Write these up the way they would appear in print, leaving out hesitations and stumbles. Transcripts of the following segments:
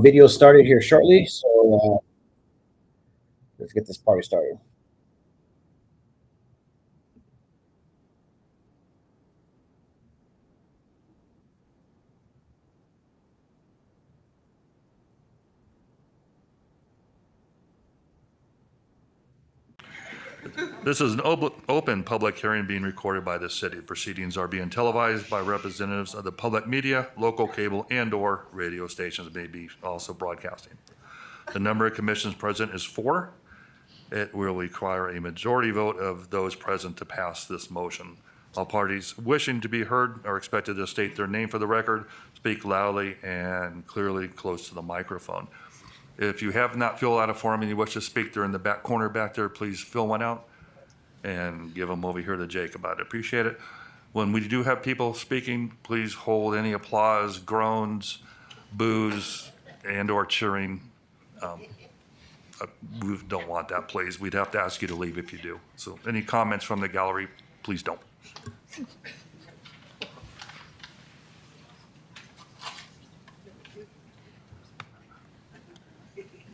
video started here shortly, so let's get this party started. This is an open public hearing being recorded by the city. Proceedings are being televised by representatives of the public media, local cable and/or radio stations may be also broadcasting. The number of commissioners present is 4. It will require a majority vote of those present to pass this motion. All parties wishing to be heard are expected to state their name for the record, speak loudly and clearly close to the microphone. If you have not filled out a form and you wish to speak, they're in the back corner back there. Please fill one out and give them over here to Jacob. I'd appreciate it. When we do have people speaking, please hold any applause, groans, boos, and/or cheering. We don't want that, please. We'd have to ask you to leave if you do. So any comments from the gallery, please don't.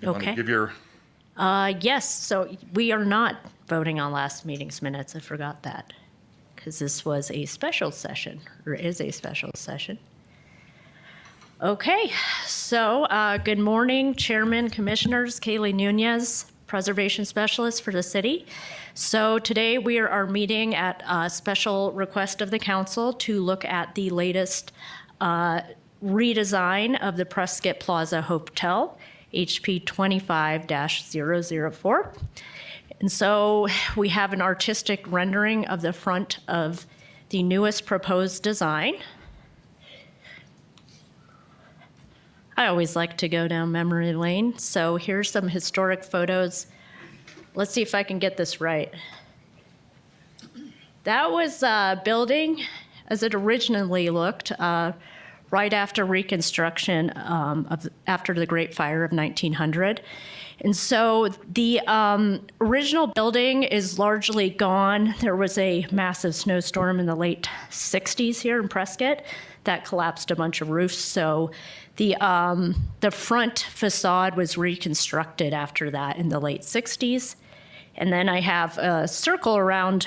Okay. Give your Yes, so we are not voting on last meeting's minutes. I forgot that because this was a special session, or is a special session. Okay, so good morning, Chairman, Commissioners. Kaylee Nunez, Preservation Specialist for the city. So today we are meeting at a special request of the council to look at the latest redesign of the Prescott Plaza Hotel, HP 25-004. And so we have an artistic rendering of the front of the newest proposed design. I always like to go down memory lane. So here's some historic photos. Let's see if I can get this right. That was a building as it originally looked right after Reconstruction after the Great Fire of 1900. And so the original building is largely gone. There was a massive snowstorm in the late 60s here in Prescott that collapsed a bunch of roofs. So the front facade was reconstructed after that in the late 60s. And then I have a circle around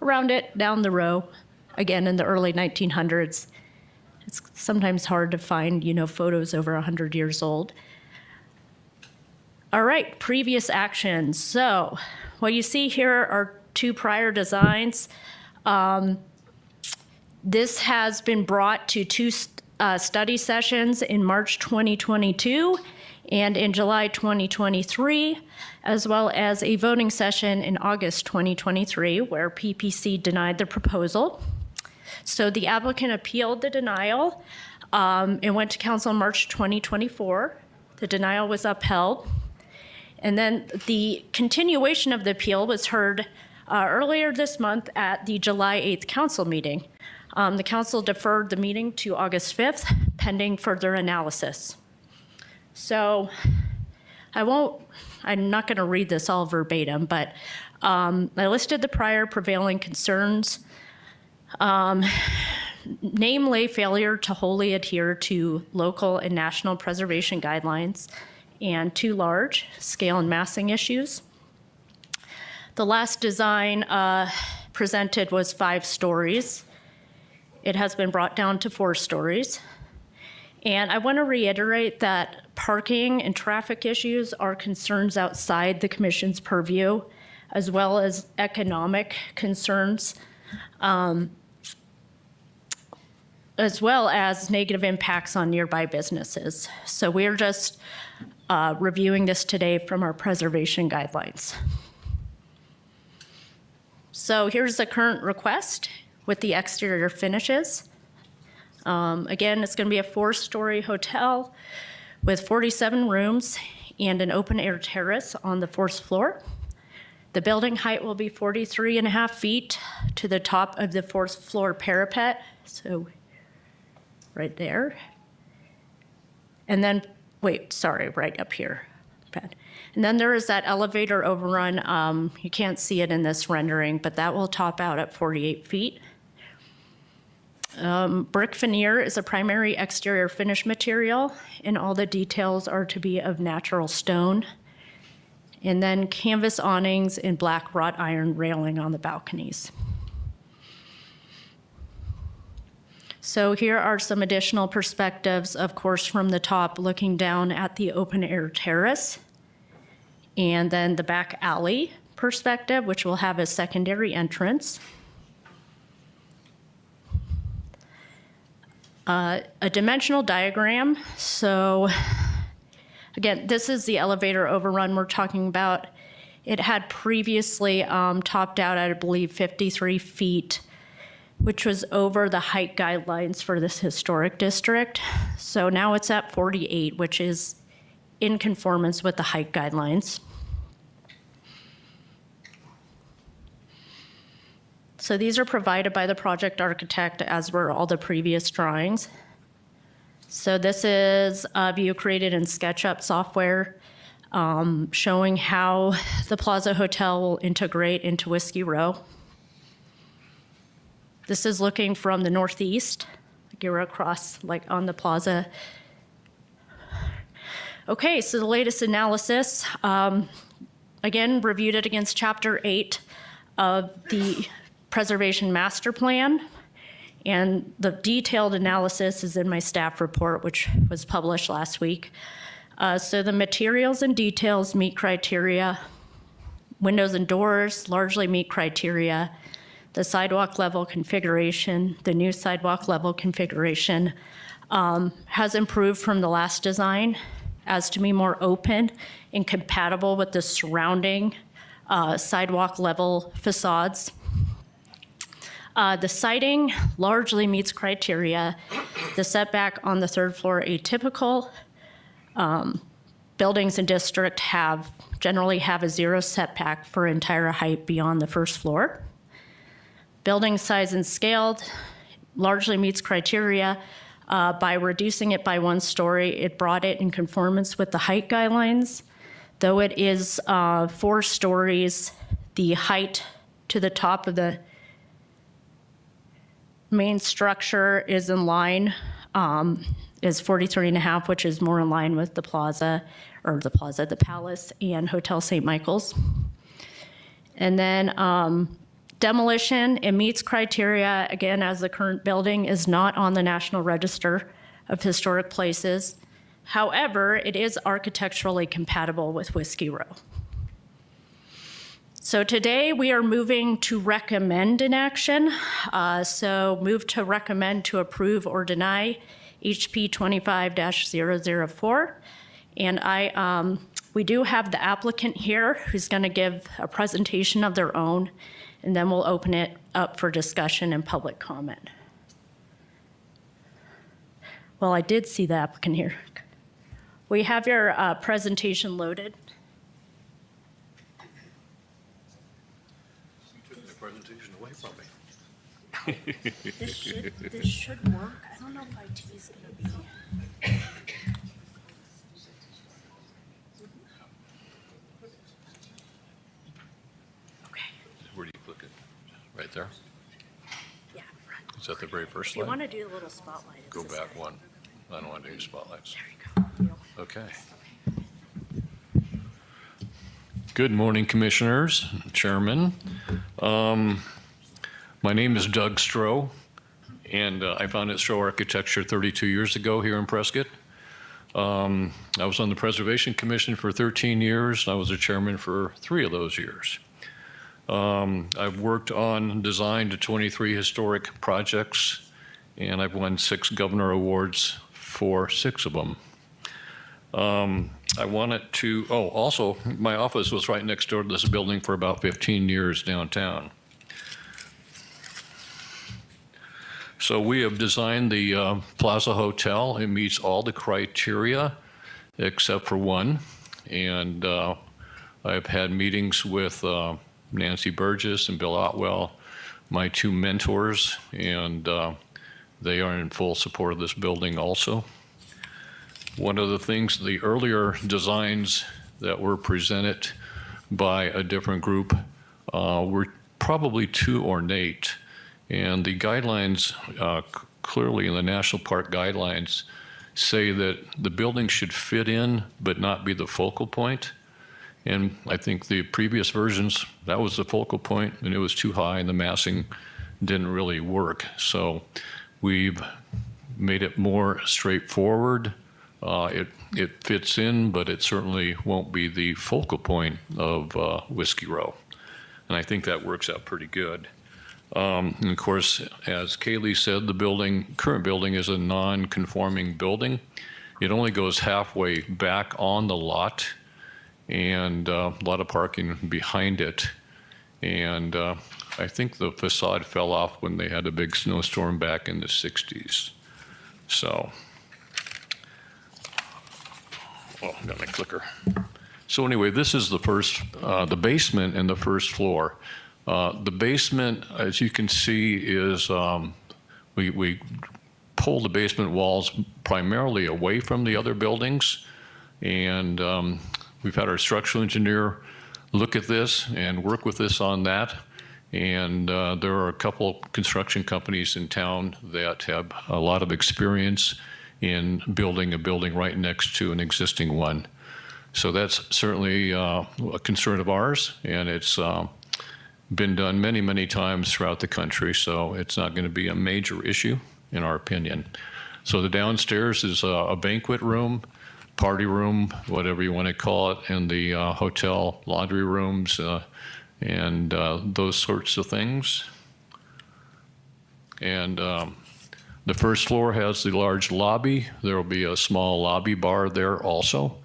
it down the row, again in the early 1900s. It's sometimes hard to find, photos over 100 years old. All right, previous actions. So what you see here are 2 prior designs. This has been brought to 2 study sessions in March 2022 and in July 2023, as well as a voting session in August 2023, where PPC denied the proposal. So the applicant appealed the denial. It went to council in March 2024. The denial was upheld. And then the continuation of the appeal was heard earlier this month at the July 8th council meeting. The council deferred the meeting to August 5th, pending further analysis. So I'm not going to read this all verbatim, but I listed the prior prevailing concerns, namely failure to wholly adhere to local and national preservation guidelines and too large scale and massing issues. The last design presented was 5 stories. It has been brought down to 4 stories. And I want to reiterate that parking and traffic issues are concerns outside the commission's purview, as well as economic concerns, as well as negative impacts on nearby businesses. So we're just reviewing this today from our preservation guidelines. So here's the current request with the exterior finishes. Again, it's going to be a 4-story hotel with 47 rooms and an open-air terrace on the 4th floor. The building height will be 43.5 feet to the top of the 4th floor parapet, so right there. And then, right up here. And then there is that elevator overrun. You can't see it in this rendering, but that will top out at 48 feet. Brick veneer is a primary exterior finish material, and all the details are to be of natural stone. And then canvas awnings and black wrought iron railing on the balconies. So here are some additional perspectives, of course, from the top looking down at the open air terrace. And then the back alley perspective, which will have a secondary entrance. A dimensional diagram. So again, this is the elevator overrun we're talking about. It had previously topped out at, I believe, 53 feet, which was over the height guidelines for this historic district. So now it's at 48, which is in conformance with the height guidelines. So these are provided by the project architect, as were all the previous drawings. So this is a view created in SketchUp software, showing how the Plaza Hotel will integrate into Whiskey Row. This is looking from the northeast. You're across, like on the plaza. Okay, so the latest analysis, again, reviewed it against Chapter 8 of the Preservation Master Plan, and the detailed analysis is in my staff report, which was published last week. So the materials and details meet criteria. Windows and doors largely meet criteria. The sidewalk level configuration, the new sidewalk level configuration has improved from the last design as to be more open and compatible with the surrounding sidewalk level facades. The siding largely meets criteria. The setback on the third floor atypical. Buildings in district generally have a 0 setback for entire height beyond the first floor. Building size and scale largely meets criteria. By reducing it by 1 story, it brought it in conformance with the height guidelines. Though it is 4 stories, the height to the top of the main structure is in line, is 43.5, which is more in line with the Palace and Hotel St. Michael's. And then demolition, it meets criteria, again, as the current building is not on the National Register of Historic Places. However, it is architecturally compatible with Whiskey Row. So today we are moving to recommend an action. So move to recommend to approve or deny HP 25-004. And we do have the applicant here who's going to give a presentation of their own, and then we'll open it up for discussion and public comment. Well, I did see the applicant here. We have your presentation loaded. Presentation away from me. This should work. I don't know if IT is going to be. Okay. Where do you click it? Right there? Yeah, right. Is that the very first If you want slide? to do a little spotlight. Go back one. I don't want to do spotlights. There you go. Okay. Good morning, Commissioners, Chairman. My name is Doug Stroh, and I founded Stroh Architecture 32 years ago here in Prescott. I was on the Preservation Commission for 13 years. I was a chairman for 3 of those years. I've worked on design to 23 historic projects, and I've won 6 Governor Awards for 6 of them. I wanted to, also, my office was right next door to this building for about 15 years downtown. So we have designed the Plaza Hotel. It meets all the criteria except for one. And I've had meetings with Nancy Burgess and Bill Otwell, my 2 mentors, and they are in full support of this building also. One of the things, the earlier designs that were presented by a different group were probably too ornate. And the guidelines, clearly in the national park guidelines, say that the building should fit in but not be the focal point. And I think the previous versions, that was the focal point, and it was too high, and the massing didn't really work. So we've made it more straightforward. It fits in, but it certainly won't be the focal point of Whiskey Row. And I think that works out pretty good. And of course, as Kaylee said, the current building is a non-conforming building. It only goes halfway back on the lot, and a lot of parking behind it. And I think the facade fell off when they had a big snowstorm back in the 60s. So, oh, I got my clicker. So anyway, this is the the basement and the first floor. The basement, as you can see, is we pull the basement walls primarily away from the other buildings, and we've had our structural engineer look at this and work with us on that. And there are a couple construction companies in town that have a lot of experience in building a building right next to an existing one. So that's certainly a concern of ours, and it's been done many, many times throughout the country, so it's not going to be a major issue, in our opinion. So the downstairs is a banquet room, party room, whatever you want to call it, and the hotel laundry rooms and those sorts of things. And the first floor has the large lobby. There will be a small lobby bar there also.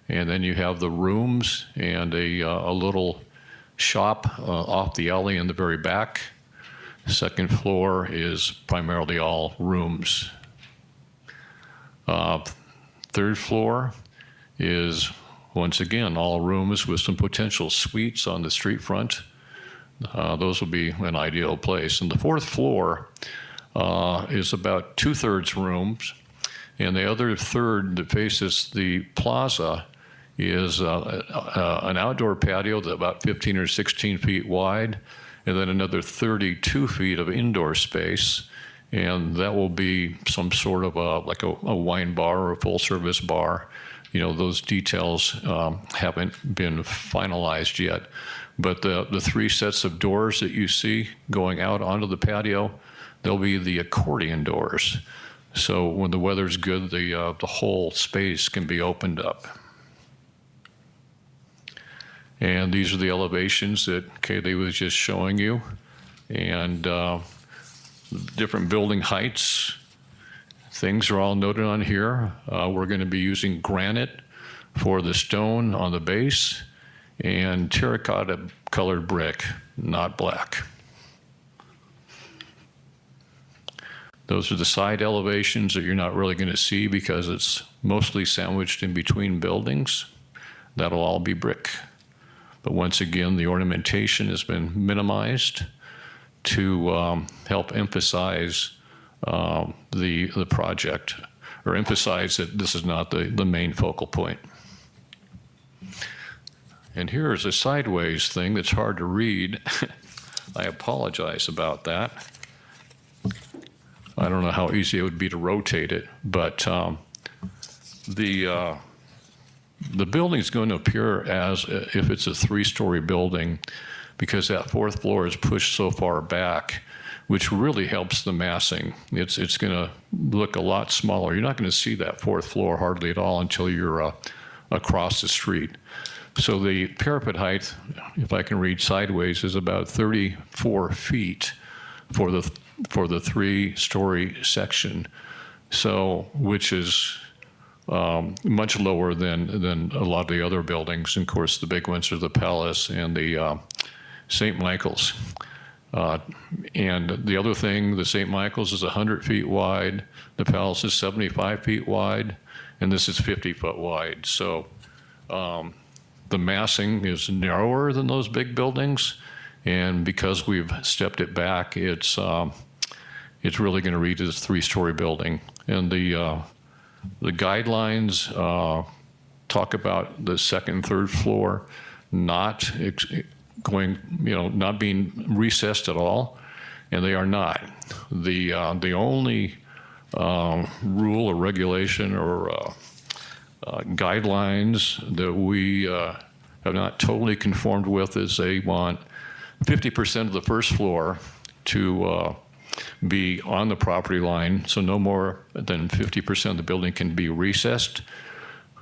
And then you have the rooms and a little shop off the alley in the very back. Second floor is primarily all rooms. Third floor is, once again, all rooms with some potential suites on the street front. Those will be an ideal place. And the fourth floor is about 2/3 rooms. And the other third that faces the plaza is an outdoor patio that's about 15 or 16 feet wide, and then another 32 feet of indoor space. And that will be some sort of like a wine bar or a full-service bar. You know, those details haven't been finalized yet. But the three sets of doors that you see going out onto the patio, they'll be the accordion doors. So when the weather's good, the whole space can be opened up. And these are the elevations that Kaylee was just showing you. And different building heights, things are all noted on here. We're going to be using granite for the stone on the base and terracotta colored brick, not black. Those are the side elevations that you're not really going to see because it's mostly sandwiched in between buildings. That'll all be brick. But once again, the ornamentation has been minimized to help emphasize the project, or emphasize that this is not the main focal point. And here is a sideways thing that's hard to read. I apologize about that. I don't know how easy it would be to rotate it, but the building is going to appear as if it's a 3-story building because that fourth floor is pushed so far back, which really helps the massing. It's going to look a lot smaller. You're not going to see that fourth floor hardly at all until you're across the street. So the parapet height, if I can read sideways, is about 34 feet for the 3-story section. So, which is much lower than a lot of the other buildings. And of course, the big ones are the Palace and the St. Michael's. And the other thing, the St. Michael's is 100 feet wide, the Palace is 75 feet wide, and this is 50 foot wide. So the massing is narrower than those big buildings, and because we've stepped it back, it's really going to read as a 3-story building. And the guidelines talk about the second and third floor not being recessed at all. and they are not. The only rule or regulation or guidelines that we have not totally conformed with is they want 50% of the first floor to be on the property line, so no more than 50% of the building can be recessed.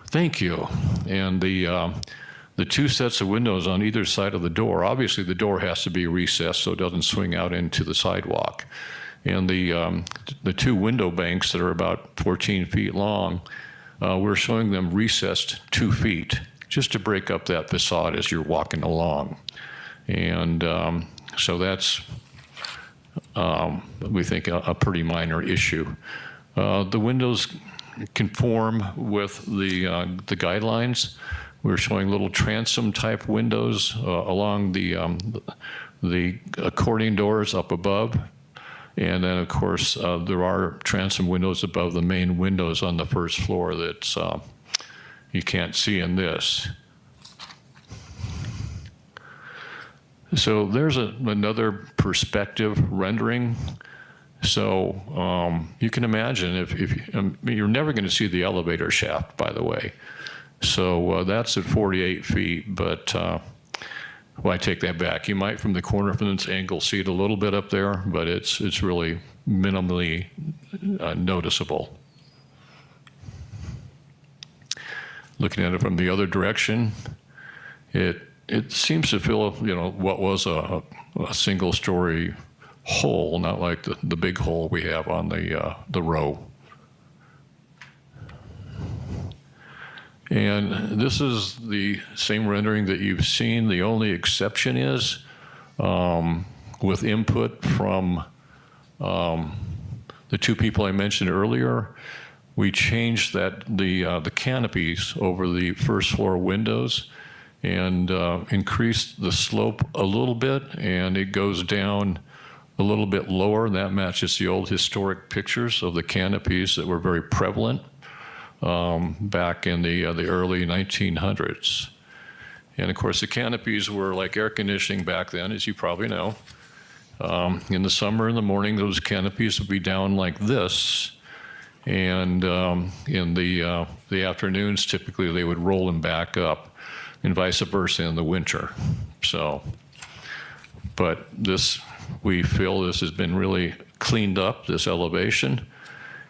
Thank you. And the two sets of windows on either side of the door, obviously the door has to be recessed so it doesn't swing out into the sidewalk. And the two window banks that are about 14 feet long, we're showing them recessed 2 feet just to break up that facade as you're walking along. And so that's, we think, a pretty minor issue. The windows conform with the guidelines. We're showing little transom type windows along the accordion doors up above. And then, of course, there are transom windows above the main windows on the first floor that you can't see in this. So there's another perspective rendering. So you can imagine if you're never going to see the elevator shaft, by the way. So that's at 48 feet, but well, I take that back. You might, from the corner from this angle, see it a little bit up there, but it's really minimally noticeable. Looking at it from the other direction, it seems to fill, what was a single-story hole, not like the big hole we have on the row. And this is the same rendering that you've seen. The only exception is with input from the two people I mentioned earlier, we changed the canopies over the first floor windows and increased the slope a little bit, and it goes down a little bit lower. That matches the old historic pictures of the canopies that were very prevalent back in the early 1900s. And of course, the canopies were like air conditioning back then, as you probably know. In the summer, in the morning, those canopies would be down like this. And in the afternoons, typically they would roll them back up, and vice versa in the winter. So, but this, we feel this has been really cleaned up, this elevation,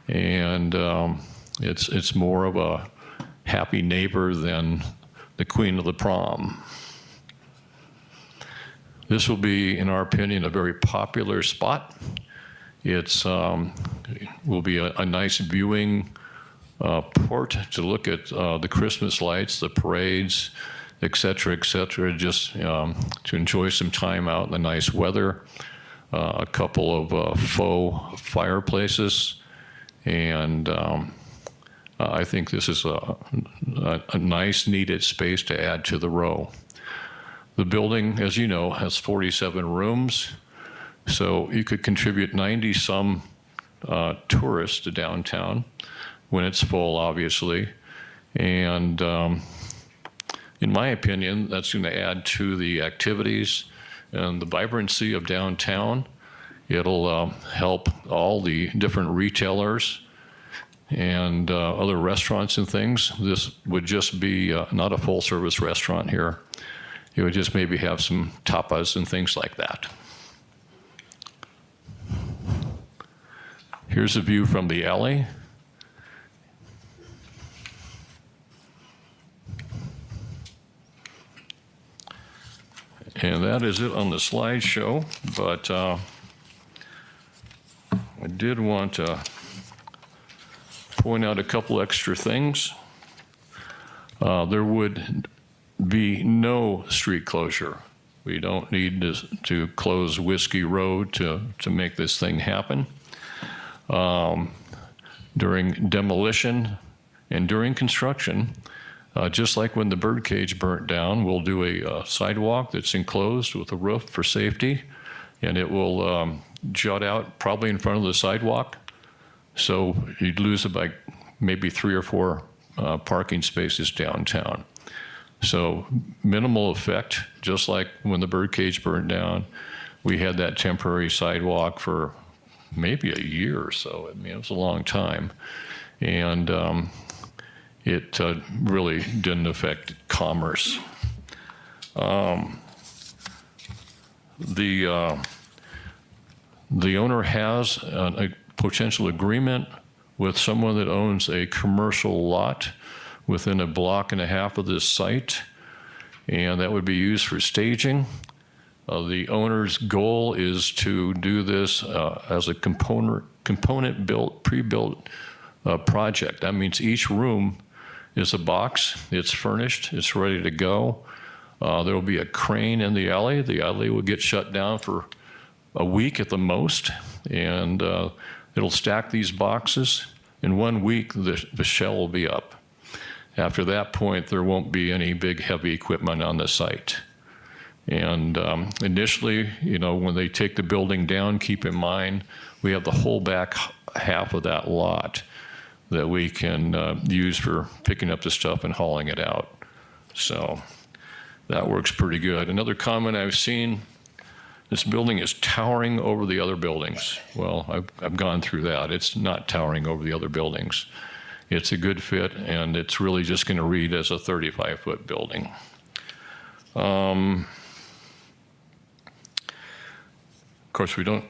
and it's more of a happy neighbor than the queen of the prom. This will be, in our opinion, a very popular spot. It's will be a nice viewing port to look at the Christmas lights, the parades, et cetera, just to enjoy some time out in the nice weather. A couple of faux fireplaces, and I think this is a nice, needed space to add to the row. The building, as you know, has 47 rooms, so you could contribute 90-some tourists to downtown when it's full, obviously. And in my opinion, that's going to add to the activities and the vibrancy of downtown. It'll help all the different retailers and other restaurants and things. This would just be not a full-service restaurant here. It would just maybe have some tapas and things like that. Here's a view from the alley. And that is it on the slideshow, but I did want to point out a couple extra things. There would be no street closure. We don't need to close Whiskey Road to make this thing happen. During demolition and during construction, just like when the birdcage burnt down, we'll do a sidewalk that's enclosed with a roof for safety, and it will jut out probably in front of the sidewalk. So you'd lose about maybe 3 or 4 parking spaces downtown. So minimal effect, just like when the birdcage burned down. We had that temporary sidewalk for maybe a year or so. I mean, it was a long time. And it really didn't affect commerce. The owner has a potential agreement with someone that owns a commercial lot within a block and a half of this site, and that would be used for staging. The owner's goal is to do this as a component built, pre-built project. That means each room is a box, it's furnished, it's ready to go. There will be a crane in the alley. The alley will get shut down for a week at the most, and it'll stack these boxes. In 1 week, the shell will be up. After that point, there won't be any big heavy equipment on the site. And initially, you know, when they take the building down, keep in mind, we have the whole back half of that lot that we can use for picking up the stuff and hauling it out. So that works pretty good. Another comment I've seen, this building is towering over the other buildings. Well, I've gone through that. It's not towering over the other buildings. It's a good fit, and it's really just going to read as a 35-foot building. Of course, we're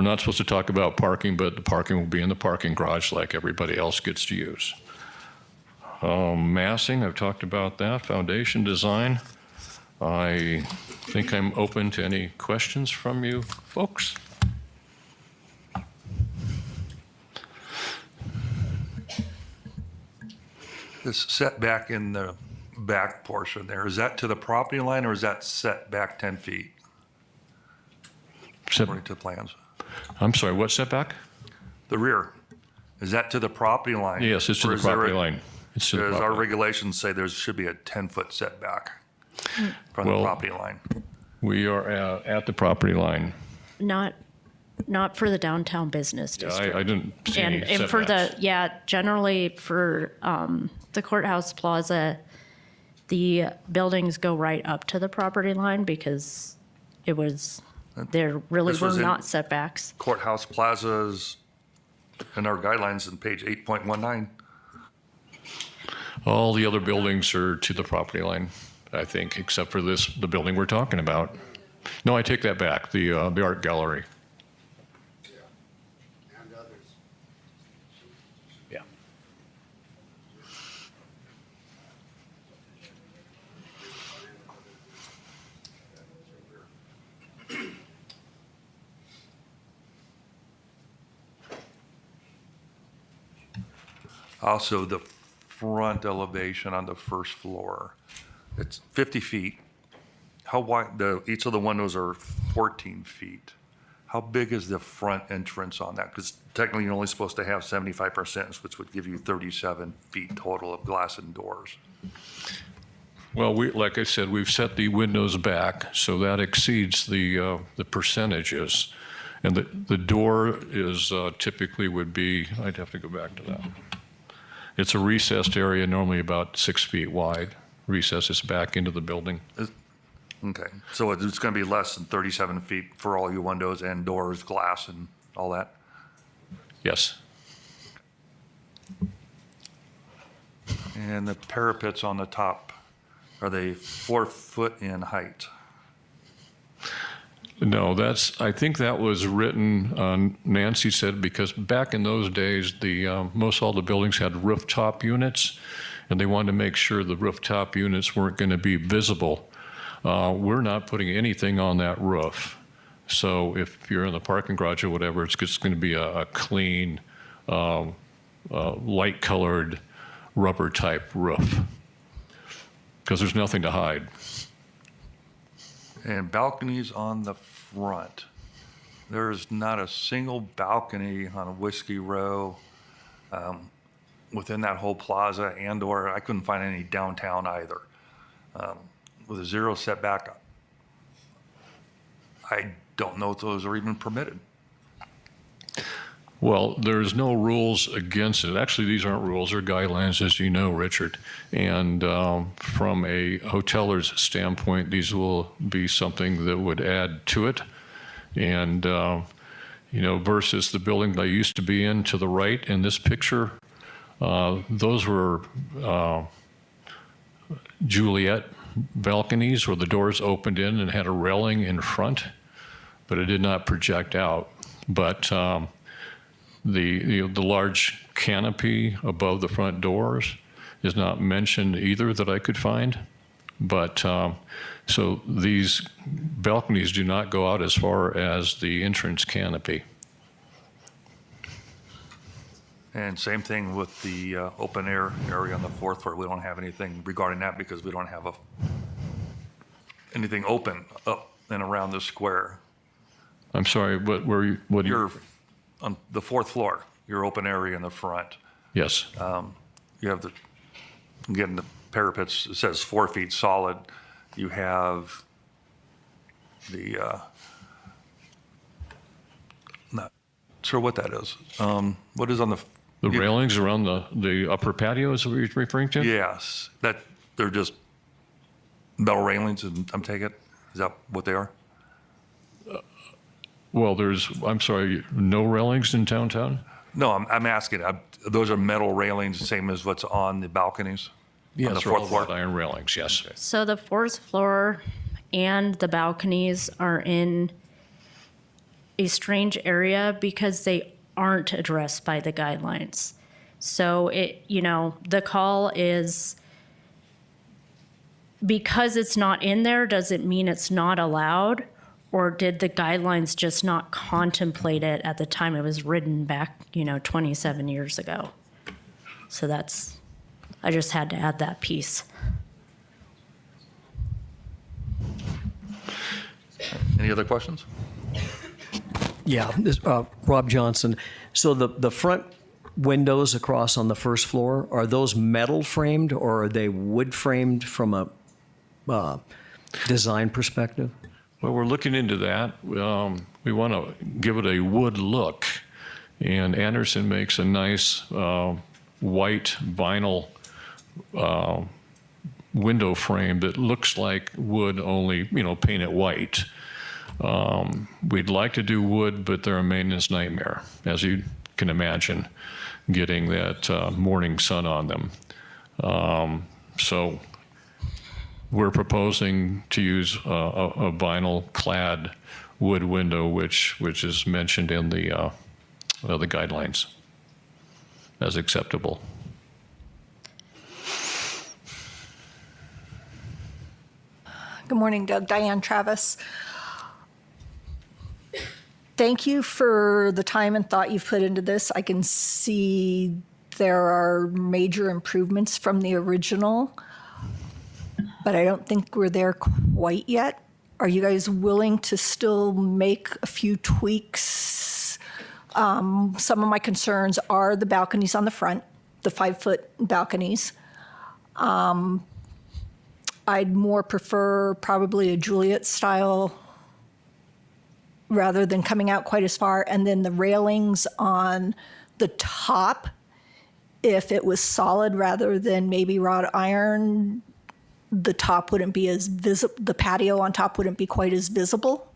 not supposed to talk about parking, but the parking will be in the parking garage like everybody else gets to use. Massing, I've talked about that. Foundation design. I think I'm open to any questions from you folks. This setback in the back portion there, is that to the property line or is that set back 10 feet according to plans? I'm sorry, what setback? The rear, is that to the property line? Yes, it's to Or the is there property a- line. It's to the Does our property line. regulations say there should be a 10-foot setback from the Well- property line? We are at the property line. Not for the downtown business Yeah, district. I didn't see any And for setbacks. generally for the courthouse plaza, the buildings go right up to the property line because there really This were was in- not setbacks. Courthouse plazas in our guidelines in page 8.19. All the other buildings are to the property line, I think, except for the building we're talking about. No, I take that back, the art gallery. And others. Yeah. Also, the front elevation on the first floor, it's 50 feet. How wide, each of the windows are 14 feet. How big is the front entrance on that? Because technically, you're only supposed to have 75%, which would give you 37 feet total of glass and doors. Well, like I said, we've set the windows back, so that exceeds the percentages. And the door is typically would be, I'd have to go back to that. It's a recessed area, normally about 6 feet wide, recesses back into the building. Okay, so it's going to be less than 37 feet for all your windows and doors, glass and all that? Yes. And the parapets on the top, are they 4 foot in height? No, I think that was written, Nancy said, because back in those days, most all the buildings had rooftop units, and they wanted to make sure the rooftop units weren't going to be visible. We're not putting anything on that roof. So if you're in the parking garage or whatever, it's just going to be a clean, light-colored, rubber-type roof, because there's nothing to hide. And balconies on the front. There's not a single balcony on Whiskey Row within that whole plaza and/or I couldn't find any downtown either. With a 0 setback, I don't know if those are even permitted. Well, there's no rules against it. Actually, these aren't rules, they're guidelines, as you know, Richard. And from a hoteler's standpoint, these will be something that would add to it. And, versus the building that I used to be in to the right in this picture, those were Juliet balconies where the doors opened in and had a railing in front, but it did not project out. But the large canopy above the front doors is not mentioned either that I could find. But so these balconies do not go out as far as the entrance canopy. And same thing with the open air area on the fourth floor. We don't have anything regarding that because we don't have anything open up and around the square. I'm sorry, what do you? You're on the fourth floor, your open area in the front. Yes. You have again, the parapets, it says 4 feet solid. You have not sure what that is. What is on the? The railings around the upper patio is what you're referring to? Yes, they're just metal railings, I'm taking it. Is that what they are? Well, I'm sorry, no railings in downtown? No, I'm asking. Those are metal railings, same as what's on the balconies? Yes, on the they're all fourth floor? wrought iron railings, yes. So the fourth floor and the balconies are in a strange area because they aren't addressed by the guidelines. So the call is, because it's not in there, does it mean it's not allowed? Or did the guidelines just not contemplate it at the time it was written back, 27 years ago? So I just had to add that piece. Any other questions? Yeah, Rob Johnson. So the front windows across on the first floor, are those metal framed or are they wood framed from a design perspective? Well, we're looking into that. We want to give it a wood look, and Anderson makes a nice white vinyl window frame that looks like wood, only paint it white. We'd like to do wood, but they're a maintenance nightmare, as you can imagine, getting that morning sun on them. So we're proposing to use a vinyl-clad wood window, which is mentioned in the guidelines as acceptable. Good morning, Doug. Diane Travis. Thank you for the time and thought you've put into this. I can see there are major improvements from the original, but I don't think we're there quite yet. Are you guys willing to still make a few tweaks? Some of my concerns are the balconies on the front, the 5-foot balconies. I'd more prefer probably a Juliet style rather than coming out quite as far. And then the railings on the top, if it was solid rather than maybe wrought iron, the top wouldn't be as visible, the patio on top wouldn't be quite as visible.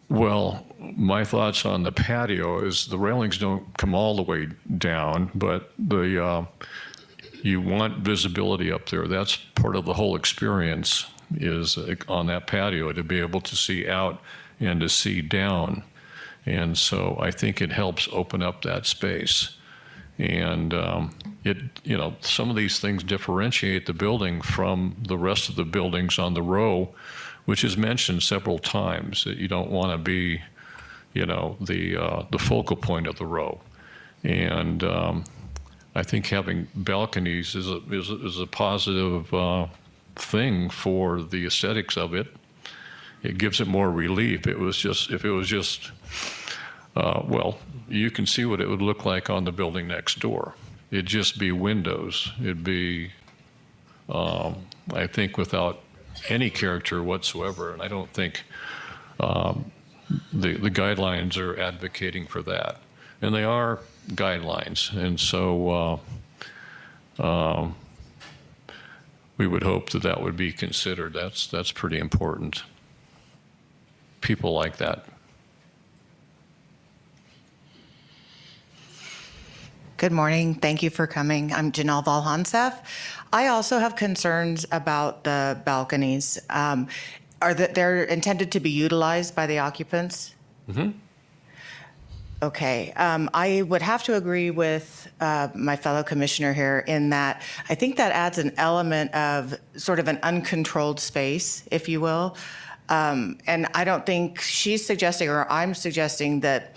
Well, my thoughts on the patio is the railings don't come all the way down, but you want visibility up there. That's part of the whole experience, is on that patio to be able to see out and to see down. And so I think it helps open up that space. And some of these things differentiate the building from the rest of the buildings on the row, which is mentioned several times, that you don't want to be, the focal point of the row. And I think having balconies is a positive thing for the aesthetics of it. It gives it more relief. If it was just, you can see what it would look like on the building next door. It'd just be windows. It'd be, I think, without any character whatsoever. And I don't think the guidelines are advocating for that. And they are guidelines. And so we would hope that that would be considered. That's pretty important. People like that. Good morning. Thank you for coming. I'm Janelle Valhansef. I also have concerns about the balconies. They're intended to be utilized by the occupants? Mm-hmm. Okay. I would have to agree with my fellow commissioner here in that I think that adds an element of sort of an uncontrolled space, if you will. And I don't think she's suggesting or I'm suggesting that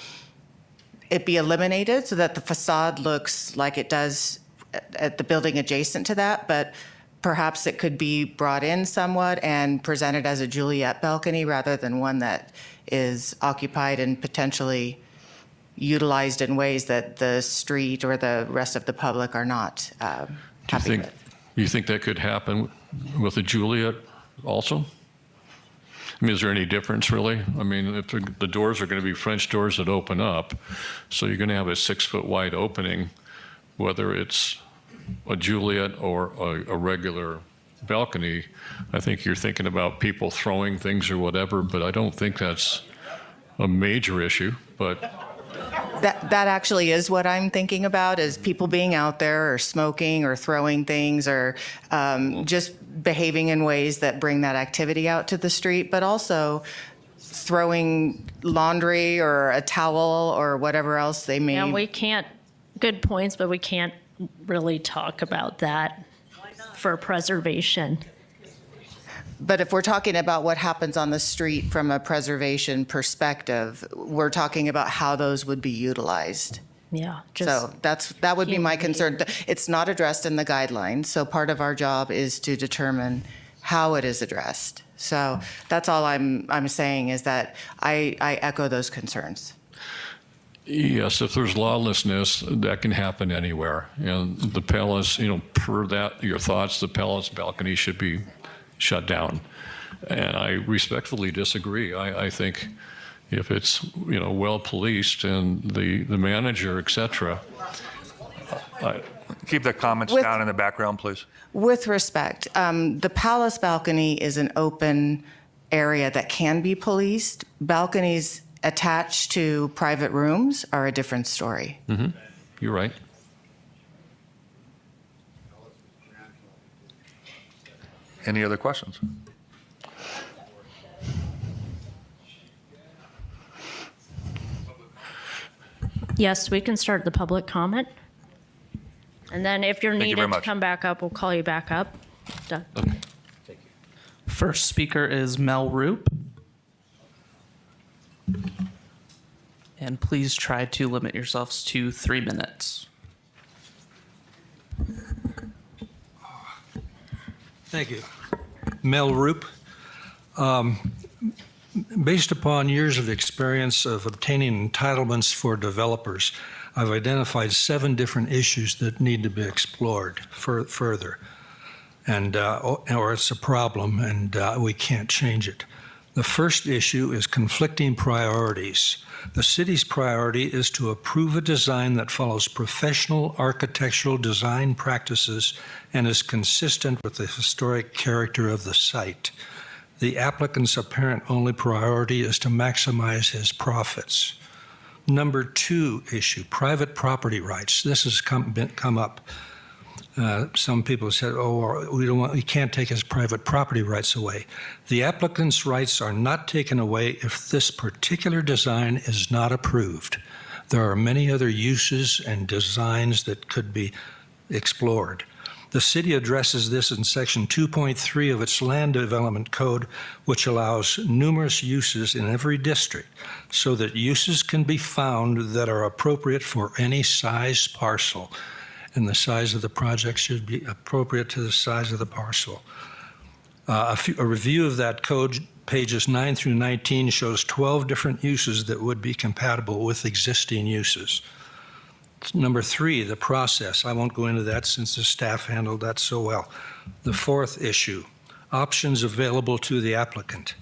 it be eliminated so that the facade looks like it does at the building adjacent to that, but perhaps it could be brought in somewhat and presented as a Juliet balcony rather than one that is occupied and potentially utilized in ways that the street or the rest of the public are not happy with. You think that could happen with a Juliet also? I mean, is there any difference really? I mean, if the doors are going to be French doors that open up, so you're going to have a 6-foot wide opening, whether it's a Juliet or a regular balcony. I think you're thinking about people throwing things or whatever, but I don't think that's a major issue. But That actually is what I'm thinking about, is people being out there or smoking or throwing things or just behaving in ways that bring that activity out to the street, but also throwing laundry or a towel or whatever else they may. Yeah, we can't, good points, but we can't really talk about that for preservation. But if we're talking about what happens on the street from a preservation perspective, we're talking about how those would be utilized. Yeah, So that would be my concern. It's not addressed in the guidelines, so part of our job is to determine how it is addressed. So that's all I'm saying, is that I echo those concerns. yes, if there's lawlessness, that can happen anywhere. And the palace, per that, your thoughts, the palace balcony should be shut down. And I respectfully disagree. I think if it's, well policed and the manager, et cetera. Keep the comments With- down in the background, please. With respect, the palace balcony is an open area that can be policed. Balconies attached to private rooms are a different story. You're right. Any other questions? yes, we can start the public comment. And then if you're Thank you very needed to much. come back up, we'll call you back up. Done. First speaker is Mel Roop. And please try to limit yourselves to 3 minutes. Thank you. Mel Roop. Based upon years of experience of obtaining entitlements for developers, I've identified 7 different issues that need to be explored further. And, or it's a problem and we can't change it. The first issue is conflicting priorities. The city's priority is to approve a design that follows professional architectural design practices and is consistent with the historic character of the site. The applicant's apparent only priority is to maximize his profits. Number 2 issue, private property rights. This has come up. Some people said, we can't take his private property rights away. The applicant's rights are not taken away if this particular design is not approved. There are many other uses and designs that could be explored. The city addresses this in section 2.3 of its land development code, which allows numerous uses in every district so that uses can be found that are appropriate for any size parcel. And the size of the project should be appropriate to the size of the parcel. A review of that code, pages 9 through 19, shows 12 different uses that would be compatible with existing uses. Number 3, the process. I won't go into that since the staff handled that so well. The 4th issue, options available to the applicant.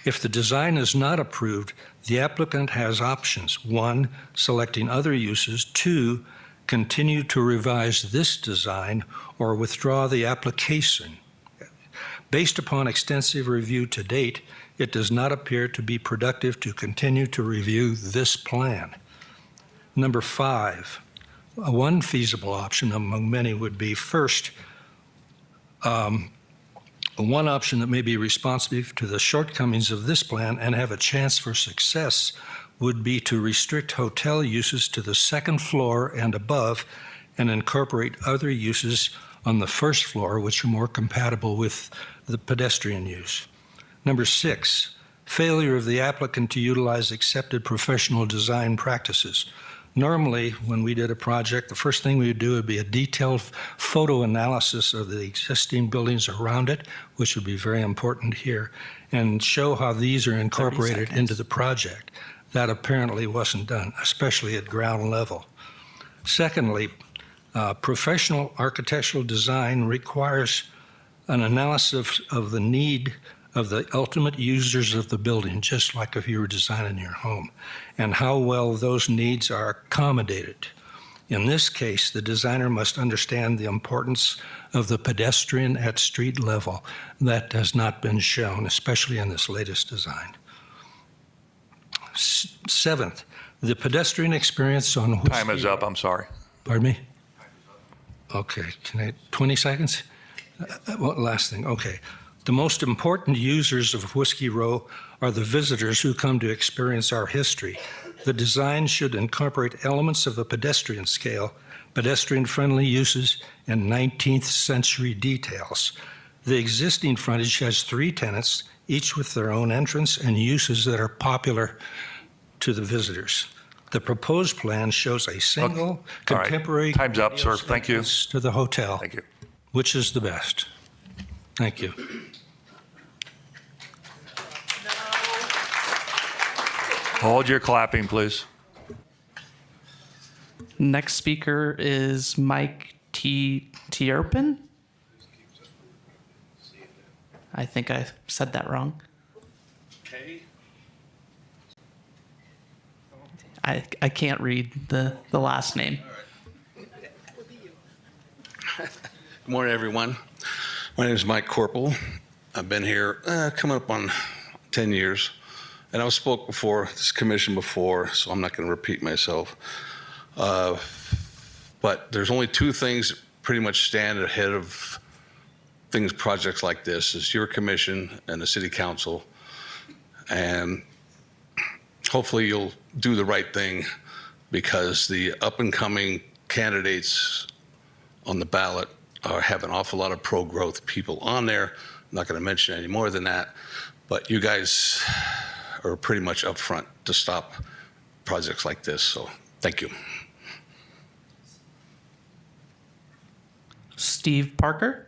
If the design is not approved, the applicant has options. 1, selecting other uses. 2, continue to revise this design or withdraw the application. Based upon extensive review to date, it does not appear to be productive to continue to review this plan. Number 5, one feasible option among many would be first, one option that may be responsive to the shortcomings of this plan and have a chance for success would be to restrict hotel uses to the second floor and above and incorporate other uses on the first floor which are more compatible with the pedestrian use. Number 6, failure of the applicant to utilize accepted professional design practices. Normally, when we did a project, the first thing we would do would be a detailed photo analysis of the existing buildings around it, which would be very important here, and show how these are incorporated into the project. That apparently wasn't done, especially at ground level. Secondly, professional architectural design requires an analysis of the need of the ultimate users of the building, just like if you were designing your home, and how well those needs are accommodated. In this case, the designer must understand the importance of the pedestrian at street level. That has not been shown, especially in this latest design. 7th, the pedestrian experience on Whiskey. Time is up, I'm sorry. Pardon me? Okay, 20 seconds? Last thing, okay. The most important users of Whiskey Row are the visitors who come to experience our history. The design should incorporate elements of a pedestrian scale, pedestrian-friendly uses, and 19th century details. The existing frontage has 3 tenants, each with their own entrance and uses that are popular to the visitors. The proposed plan shows a single All right. contemporary Time's up, sir. Thank you. entrance to the hotel. Thank you. Which is the best? Thank you. Hold your clapping, please. Next speaker is Mike Tierpen. I think I said that wrong. I can't read the last name. Good morning, everyone. My name is Mike Corporal. I've been here coming up on 10 years. And I've spoke before this commission before, so I'm not going to repeat myself. But there's only 2 things that pretty much stand ahead of projects like this: is your commission and the city council. And hopefully you'll do the right thing, because the up and coming candidates on the ballot have an awful lot of pro-growth people on there. I'm not going to mention any more than that, but you guys are pretty much up front to stop projects like this. So thank you. Steve Parker.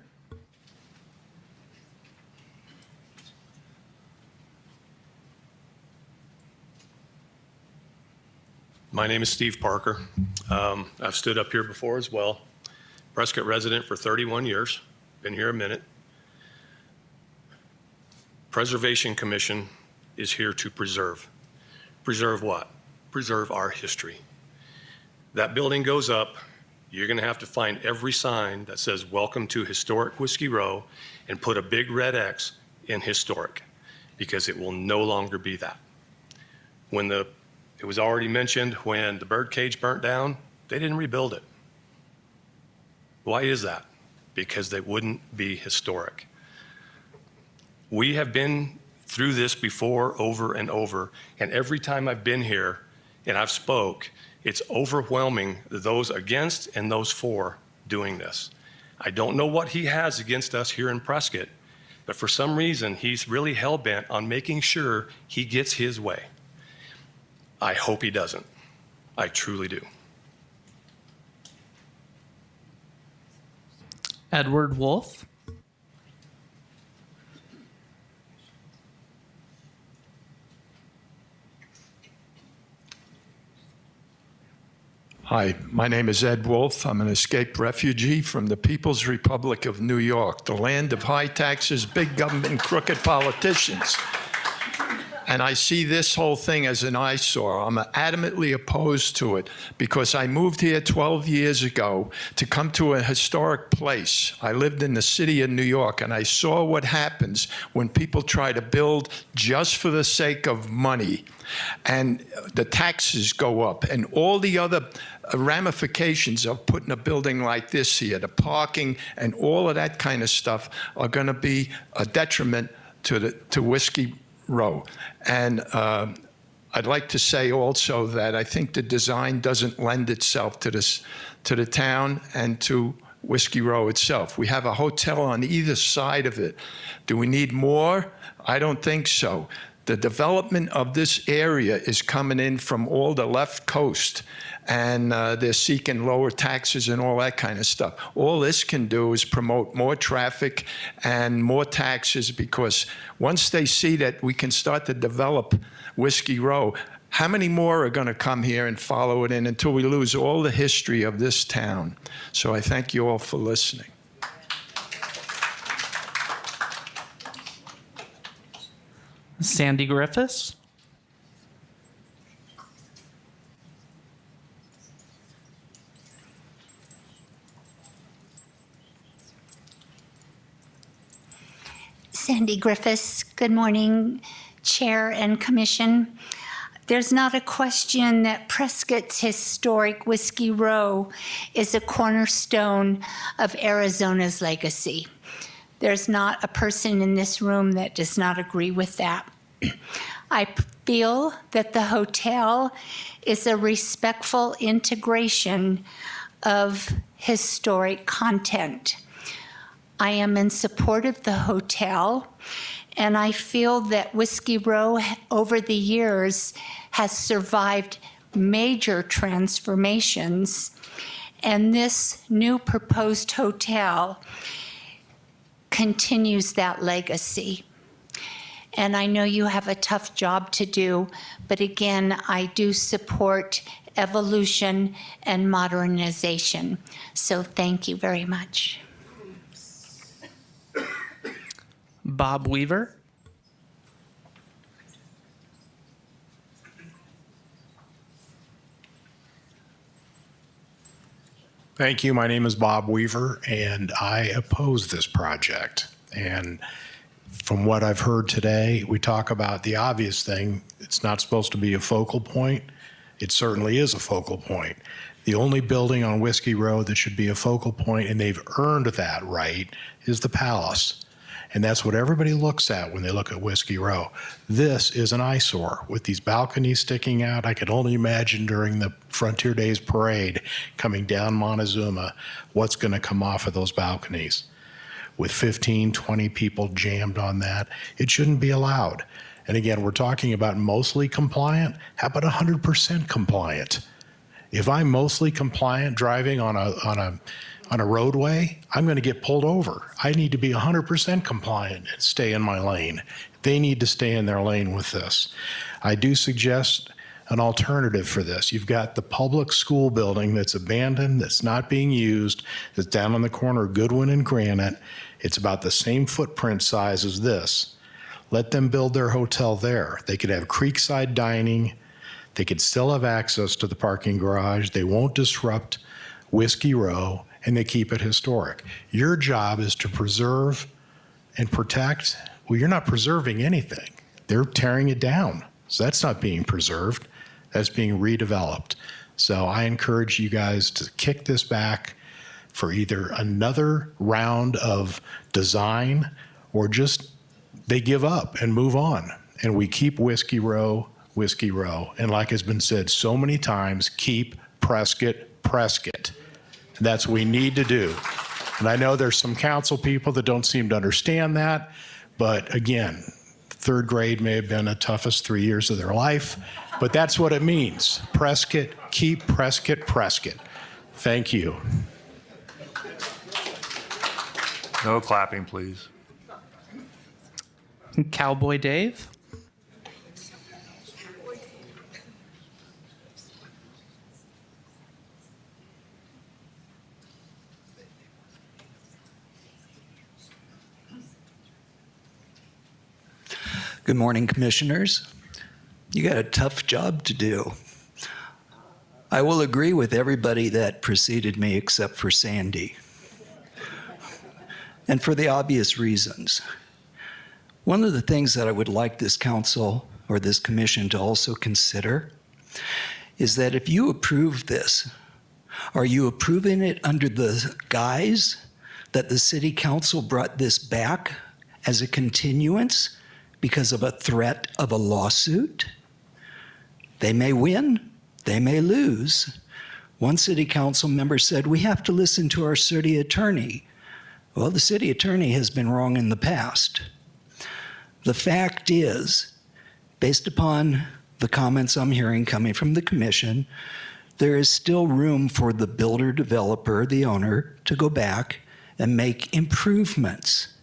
My name is Steve Parker. I've stood up here before as well. Prescott resident for 31 years. Been here a minute. Preservation Commission is here to preserve. Preserve what? Preserve our history. That building goes up, you're going to have to find every sign that says "Welcome to Historic Whiskey Row" and put a big red X in historic, because it will no longer be that. It was already mentioned, when the birdcage burnt down, they didn't rebuild it. Why is that? Because they wouldn't be historic. We have been through this before, over and over, and every time I've been here and I've spoke, it's overwhelming, those against and those for doing this. I don't know what he has against us here in Prescott, but for some reason, he's really hell-bent on making sure he gets his way. I hope he doesn't. I truly do. Edward Wolf. Hi, my name is Ed Wolf. I'm an escaped refugee from the People's Republic of New York, the land of high taxes, big government, and crooked politicians. and I see this whole thing as an eyesore. I'm adamantly opposed to it because I moved here 12 years ago to come to a historic place. I lived in the city of New York, and I saw what happens when people try to build just for the sake of money. And the taxes go up, and all the other ramifications of putting a building like this here, the parking and all of that kind of stuff are going to be a detriment to Whiskey Row. And I'd like to say also that I think the design doesn't lend itself to the town and to Whiskey Row itself. We have a hotel on either side of it. Do we need more? I don't think so. The development of this area is coming in from all the left coast, and they're seeking lower taxes and all that kind of stuff. All this can do is promote more traffic and more taxes, because once they see that we can start to develop Whiskey Row, how many more are going to come here and follow it in until we lose all the history of this town? So I thank you all for listening. Sandy Griffiths. Sandy Griffiths, good morning, Chair and Commission. There's not a question that Prescott's historic Whiskey Row is a cornerstone of Arizona's legacy. There's not a person in this room that does not agree with that. I feel that the hotel is a respectful integration of historic content. I am in support of the hotel, and I feel that Whiskey Row over the years has survived major transformations, and this new proposed hotel continues that legacy. And I know you have a tough job to do, but again, I do support evolution and modernization. So thank you very much. Bob Weaver. Thank you. My name is Bob Weaver, and I oppose this project. And from what I've heard today, we talk about the obvious thing. It's not supposed to be a focal point. It certainly is a focal point. The only building on Whiskey Row that should be a focal point, and they've earned that right, is the Palace. And that's what everybody looks at when they look at Whiskey Row. This is an eyesore with these balconies sticking out. I could only imagine during the Frontier Days parade coming down Montezuma what's going to come off of those balconies. With 15, 20 people jammed on that, it shouldn't be allowed. And again, we're talking about mostly compliant. How about 100% compliant? If I'm mostly compliant driving on a roadway, I'm going to get pulled over. I need to be 100% compliant and stay in my lane. They need to stay in their lane with this. I do suggest an alternative for this. You've got the public school building that's abandoned, that's not being used, that's down on the corner of Goodwin and Granite. It's about the same footprint size as this. Let them build their hotel there. They could have creekside dining. They could still have access to the parking garage. They won't disrupt Whiskey Row, and they keep it historic. Your job is to preserve and protect. Well, you're not preserving anything. They're tearing it down. So that's not being preserved. That's being redeveloped. So I encourage you guys to kick this back for either another round of design or just they give up and move on. And we keep Whiskey Row, Whiskey Row. And like has been said so many times, keep Prescott, Prescott. That's what we need to do. And I know there's some council people that don't seem to understand that, but again, third grade may have been the toughest 3 years of their life, but that's what it means. Prescott, keep Prescott, Prescott. Thank you. No clapping, please. Cowboy Dave. Good morning, Commissioners. You got a tough job to do. I will agree with everybody that preceded me except for Sandy. And for the obvious reasons. One of the things that I would like this council or this commission to also consider is that if you approve this, are you approving it under the guise that the city council brought this back as a continuance because of a threat of a lawsuit? They may win, they may lose. One city council member said, we have to listen to our city attorney. Well, the city attorney has been wrong in the past. The fact is, based upon the comments I'm hearing coming from the commission, there is still room for the builder, developer, the owner to go back and make improvements.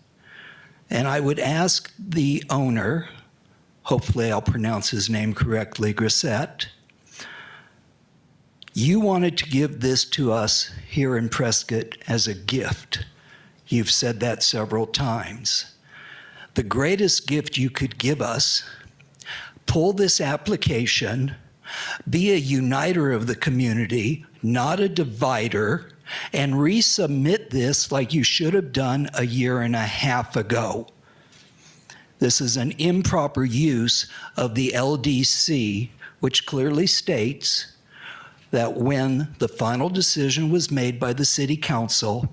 And I would ask the owner, hopefully I'll pronounce his name correctly, Grissett, you wanted to give this to us here in Prescott as a gift. You've said that several times. The greatest gift you could give us, pull this application, be a uniter of the community, not a divider, and resubmit this like you should have done a year and a half ago. This is an improper use of the LDC, which clearly states that when the final decision was made by the city council,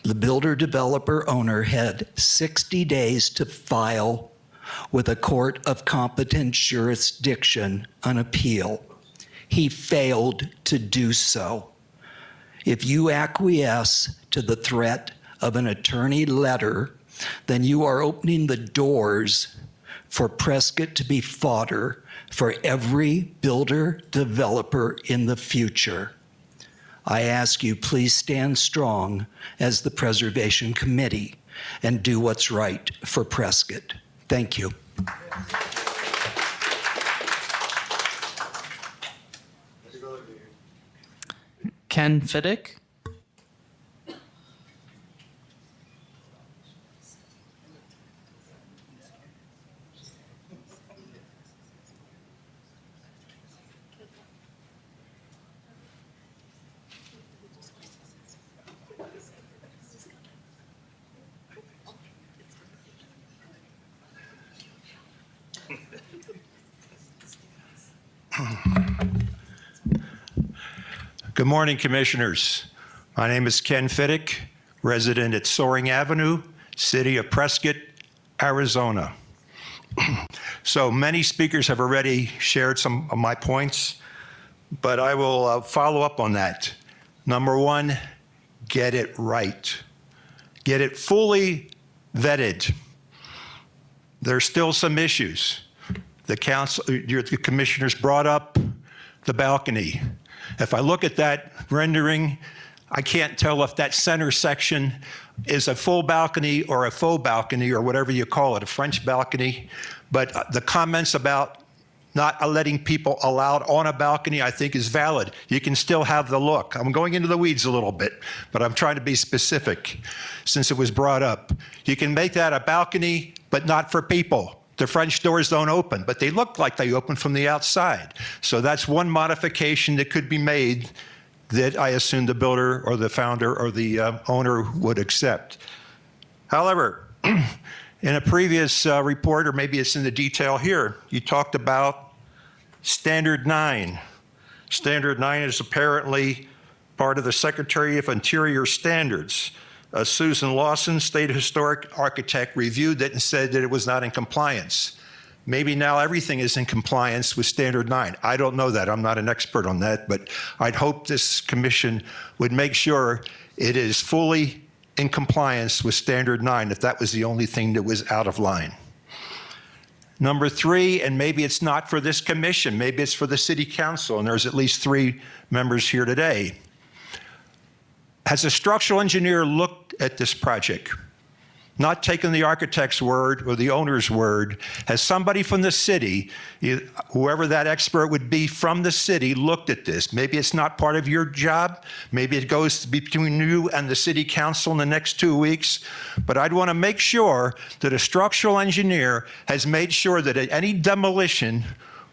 the builder, developer, owner had 60 days to file with a court of competent jurisdiction an appeal. He failed to do so. If you acquiesce to the threat of an attorney letter, then you are opening the doors for Prescott to be fodder for every builder, developer in the future. I ask you, please stand strong as the Preservation Committee and do what's right for Prescott. Thank you. Ken Fiddick. Good morning, Commissioners. My name is Ken Fiddick, resident at Soaring Avenue, City of Prescott, Arizona. So many speakers have already shared some of my points, but I will follow up on that. Number one, get it right. Get it fully vetted. There's still some issues. The commissioners brought up the balcony. If I look at that rendering, I can't tell if that center section is a full balcony or a faux balcony or whatever you call it, a French balcony. But the comments about not letting people allowed on a balcony, I think is valid. You can still have the look. I'm going into the weeds a little bit, but I'm trying to be specific since it was brought up. You can make that a balcony, but not for people. The French doors don't open, but they look like they open from the outside. So that's one modification that could be made that I assume the builder or the founder or the owner would accept. However, in a previous report, or maybe it's in the detail here, you talked about Standard 9. Standard 9 is apparently part of the Secretary of Interior Standards. Susan Lawson, State Historic Architect, reviewed it and said that it was not in compliance. Maybe now everything is in compliance with Standard 9. I don't know that. I'm not an expert on that, but I'd hope this commission would make sure it is fully in compliance with Standard 9 if that was the only thing that was out of line. Number three, and maybe it's not for this commission, maybe it's for the city council, and there's at least 3 members here today. Has a structural engineer looked at this project? Not taken the architect's word or the owner's word. Has somebody from the city, whoever that expert would be from the city, looked at this? Maybe it's not part of your job. Maybe it goes between you and the city council in the next 2 weeks. But I'd want to make sure that a structural engineer has made sure that any demolition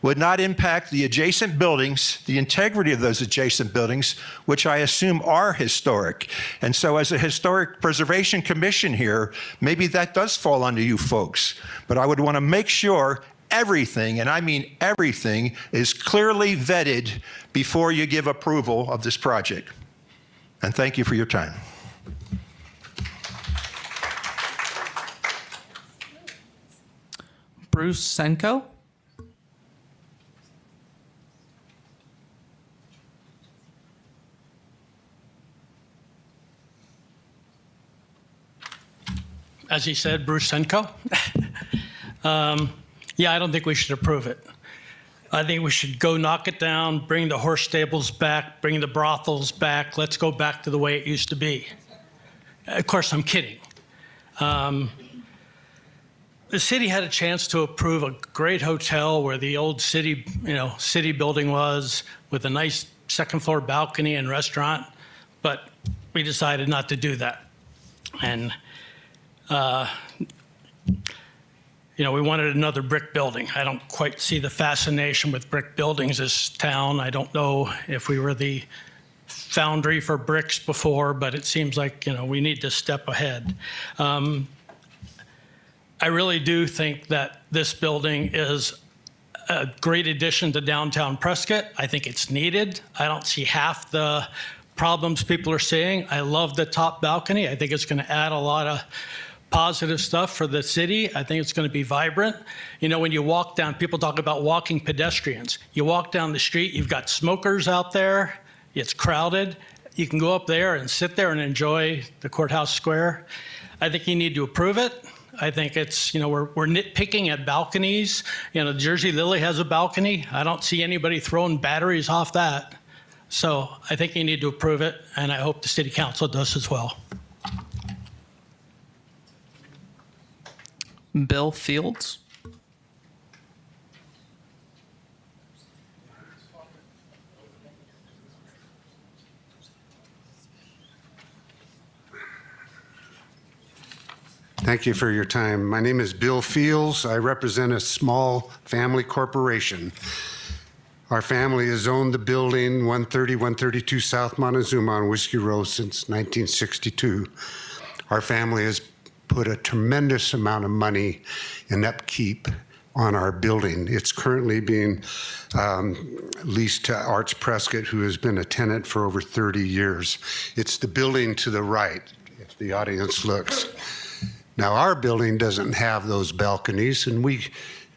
would not impact the adjacent buildings, the integrity of those adjacent buildings, which I assume are historic. And so as a Historic Preservation Commission here, maybe that does fall under you folks. But I would want to make sure everything, and I mean everything, is clearly vetted before you give approval of this project. And thank you for your time. Bruce Senko. As he said, Bruce Senko. Yeah, I don't think we should approve it. I think we should go knock it down, bring the horse stables back, bring the brothels back. Let's go back to the way it used to be. Of course, I'm kidding. The city had a chance to approve a great hotel where the old city, city building was, with a nice second floor balcony and restaurant, but we decided not to do that. And we wanted another brick building. I don't quite see the fascination with brick buildings this town. I don't know if we were the foundry for bricks before, but it seems like, we need to step ahead. I really do think that this building is a great addition to downtown Prescott. I think it's needed. I don't see half the problems people are seeing. I love the top balcony. I think it's going to add a lot of positive stuff for the city. I think it's going to be vibrant. When you walk down, people talk about walking pedestrians. You walk down the street, you've got smokers out there. It's crowded. You can go up there and sit there and enjoy the courthouse square. I think you need to approve it. I think it's, we're nitpicking at balconies. Jersey Lily has a balcony. I don't see anybody throwing batteries off that. So I think you need to approve it, and I hope the city council does as well. Bill Fields. Thank you for your time. My name is Bill Fields. I represent a small family corporation. Our family has owned the building 130, 132 South Montezuma on Whiskey Row since 1962. Our family has put a tremendous amount of money in upkeep on our building. It's currently being leased to Arts Prescott, who has been a tenant for over 30 years. It's the building to the right, if the audience looks. Now, our building doesn't have those balconies, and we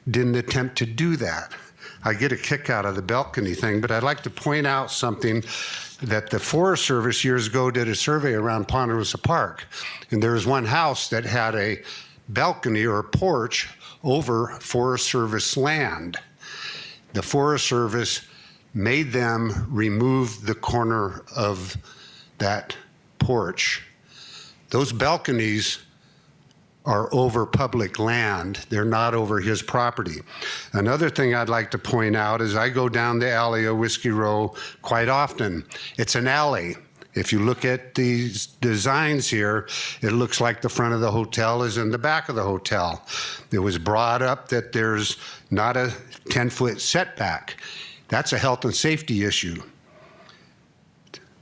didn't attempt to do that. I get a kick out of the balcony thing, but I'd like to point out something that the Forest Service years ago did a survey around Ponderosa Park, and there was one house that had a balcony or a porch over Forest Service land. The Forest Service made them remove the corner of that porch. Those balconies are over public land. They're not over his property. Another thing I'd like to point out is I go down the alley of Whiskey Row quite often. It's an alley. If you look at these designs here, it looks like the front of the hotel is in the back of the hotel. It was brought up that there's not a 10-foot setback. That's a health and safety issue.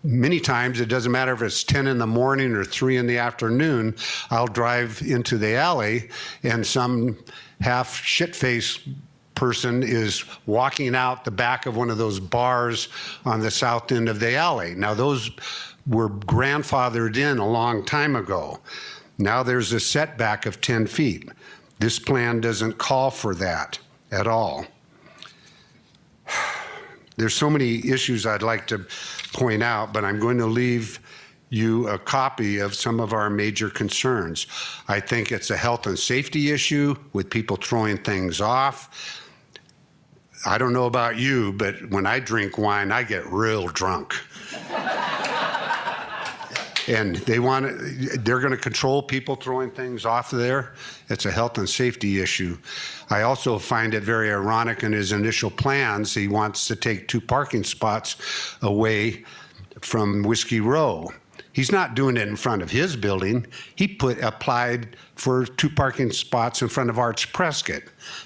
Many times, it doesn't matter if it's 10 in the morning or 3 in the afternoon, I'll drive into the alley and some half shit-faced person is walking out the back of one of those bars on the south end of the alley. Now, those were grandfathered in a long time ago. Now there's a setback of 10 feet. This plan doesn't call for that at all. There's so many issues I'd like to point out, but I'm going to leave you a copy of some of our major concerns. I think it's a health and safety issue with people throwing things off. I don't know about you, but when I drink wine, I get real drunk. And they're going to control people throwing things off there. It's a health and safety issue. I also find it very ironic in his initial plans, he wants to take 2 parking spots away from Whiskey Row. He's not doing it in front of his building. He applied for 2 parking spots in front of Arts Prescott.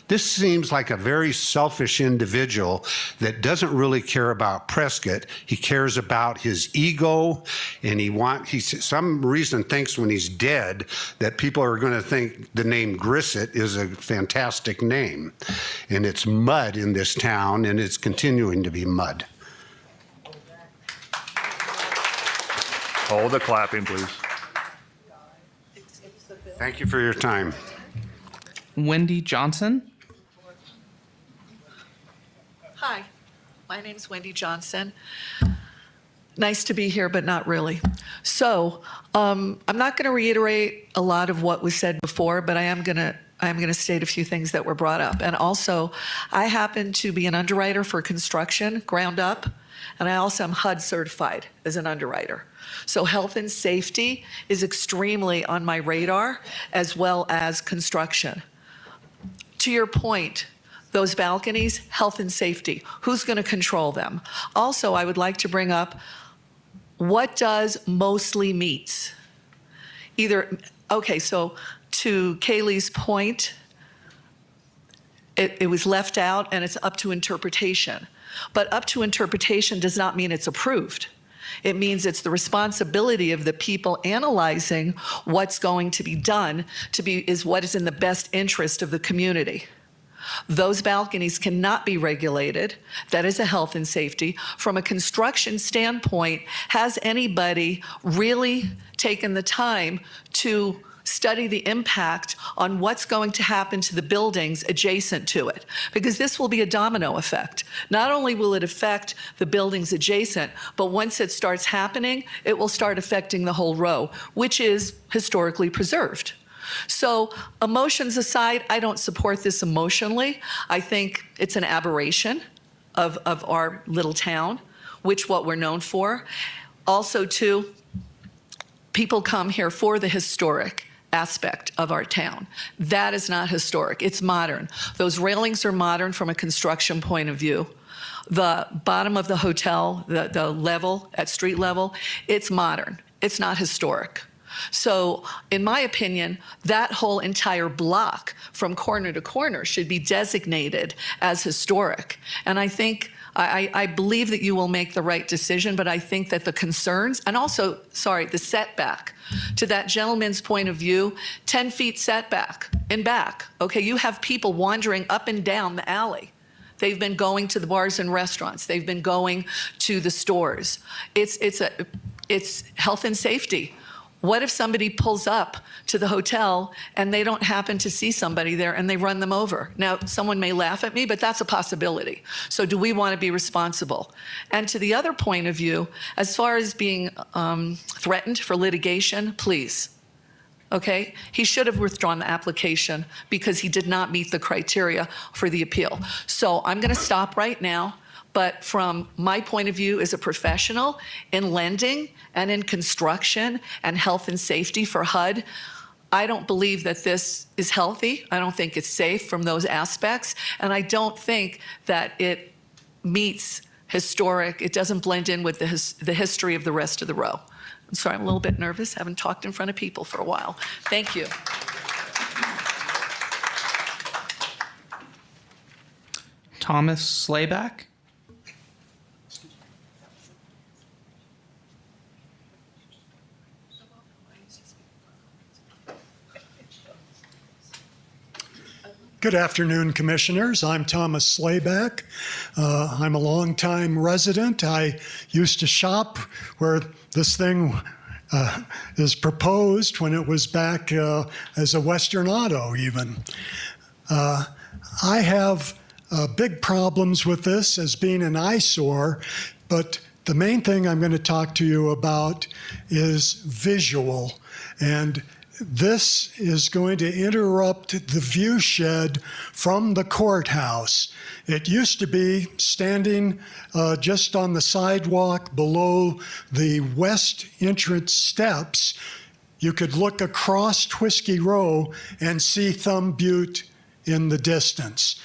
This seems like a very selfish individual that doesn't really care about Prescott. He cares about his ego, and he some reason thinks when he's dead that people are going to think the name Grissett is a fantastic name. And it's mud in this town, and it's continuing to be mud. Hold the clapping, please. Thank you for your time. Wendy Johnson. Hi, my name's Wendy Johnson. Nice to be here, but not really. So I'm not going to reiterate a lot of what was said before, but I am going to state a few things that were brought up. And also, I happen to be an underwriter for construction, ground up, and I also am HUD certified as an underwriter. So health and safety is extremely on my radar, as well as construction. To your point, those balconies, health and safety, who's going to control them? Also, I would like to bring up, what does mostly meets? Okay, so to Kaylee's point, it was left out and it's up to interpretation. But up to interpretation does not mean it's approved. It means it's the responsibility of the people analyzing what's going to be done is what is in the best interest of the community. Those balconies cannot be regulated. That is a health and safety. From a construction standpoint, has anybody really taken the time to study the impact on what's going to happen to the buildings adjacent to it? Because this will be a domino effect. Not only will it affect the buildings adjacent, but once it starts happening, it will start affecting the whole row, which is historically preserved. So emotions aside, I don't support this emotionally. I think it's an aberration of our little town, which what we're known for. Also, too, people come here for the historic aspect of our town. That is not historic. It's modern. Those railings are modern from a construction point of view. The bottom of the hotel, the level, at street level, it's modern. It's not historic. So in my opinion, that whole entire block from corner to corner should be designated as historic. And I think, I believe that you will make the right decision, but I think that the concerns, and also, the setback, to that gentleman's point of view, 10 feet setback in back. Okay, you have people wandering up and down the alley. They've been going to the bars and restaurants. They've been going to the stores. It's health and safety. What if somebody pulls up to the hotel and they don't happen to see somebody there and they run them over? Now, someone may laugh at me, but that's a possibility. So do we want to be responsible? And to the other point of view, as far as being threatened for litigation, please. Okay? He should have withdrawn the application because he did not meet the criteria for the appeal. So I'm going to stop right now. But from my point of view as a professional in lending and in construction and health and safety for HUD, I don't believe that this is healthy. I don't think it's safe from those aspects. And I don't think that it meets historic, it doesn't blend in with the history of the rest of the row. I'm sorry, I'm a little bit nervous. Haven't talked in front of people for a while. Thank you. Thomas Slayback. Good afternoon, Commissioners. I'm Thomas Slayback. I'm a longtime resident. I used to shop where this thing is proposed when it was back as a Western Auto even. I have big problems with this as being an eyesore, but the main thing I'm going to talk to you about is visual. And this is going to interrupt the view shed from the courthouse. It used to be standing just on the sidewalk below the west entrance steps. You could look across Twisky Row and see Thumb Butte in the distance.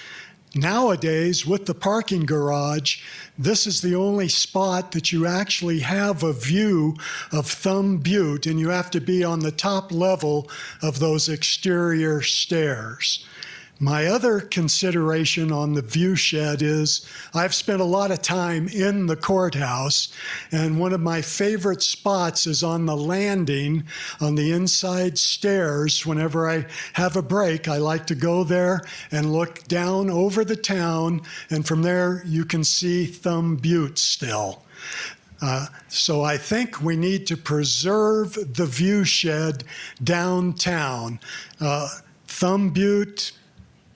Nowadays, with the parking garage, this is the only spot that you actually have a view of Thumb Butte, and you have to be on the top level of those exterior stairs. My other consideration on the view shed is I've spent a lot of time in the courthouse, and one of my favorite spots is on the landing on the inside stairs. Whenever I have a break, I like to go there and look down over the town, and from there you can see Thumb Butte still. So I think we need to preserve the view shed downtown. Thumb Butte,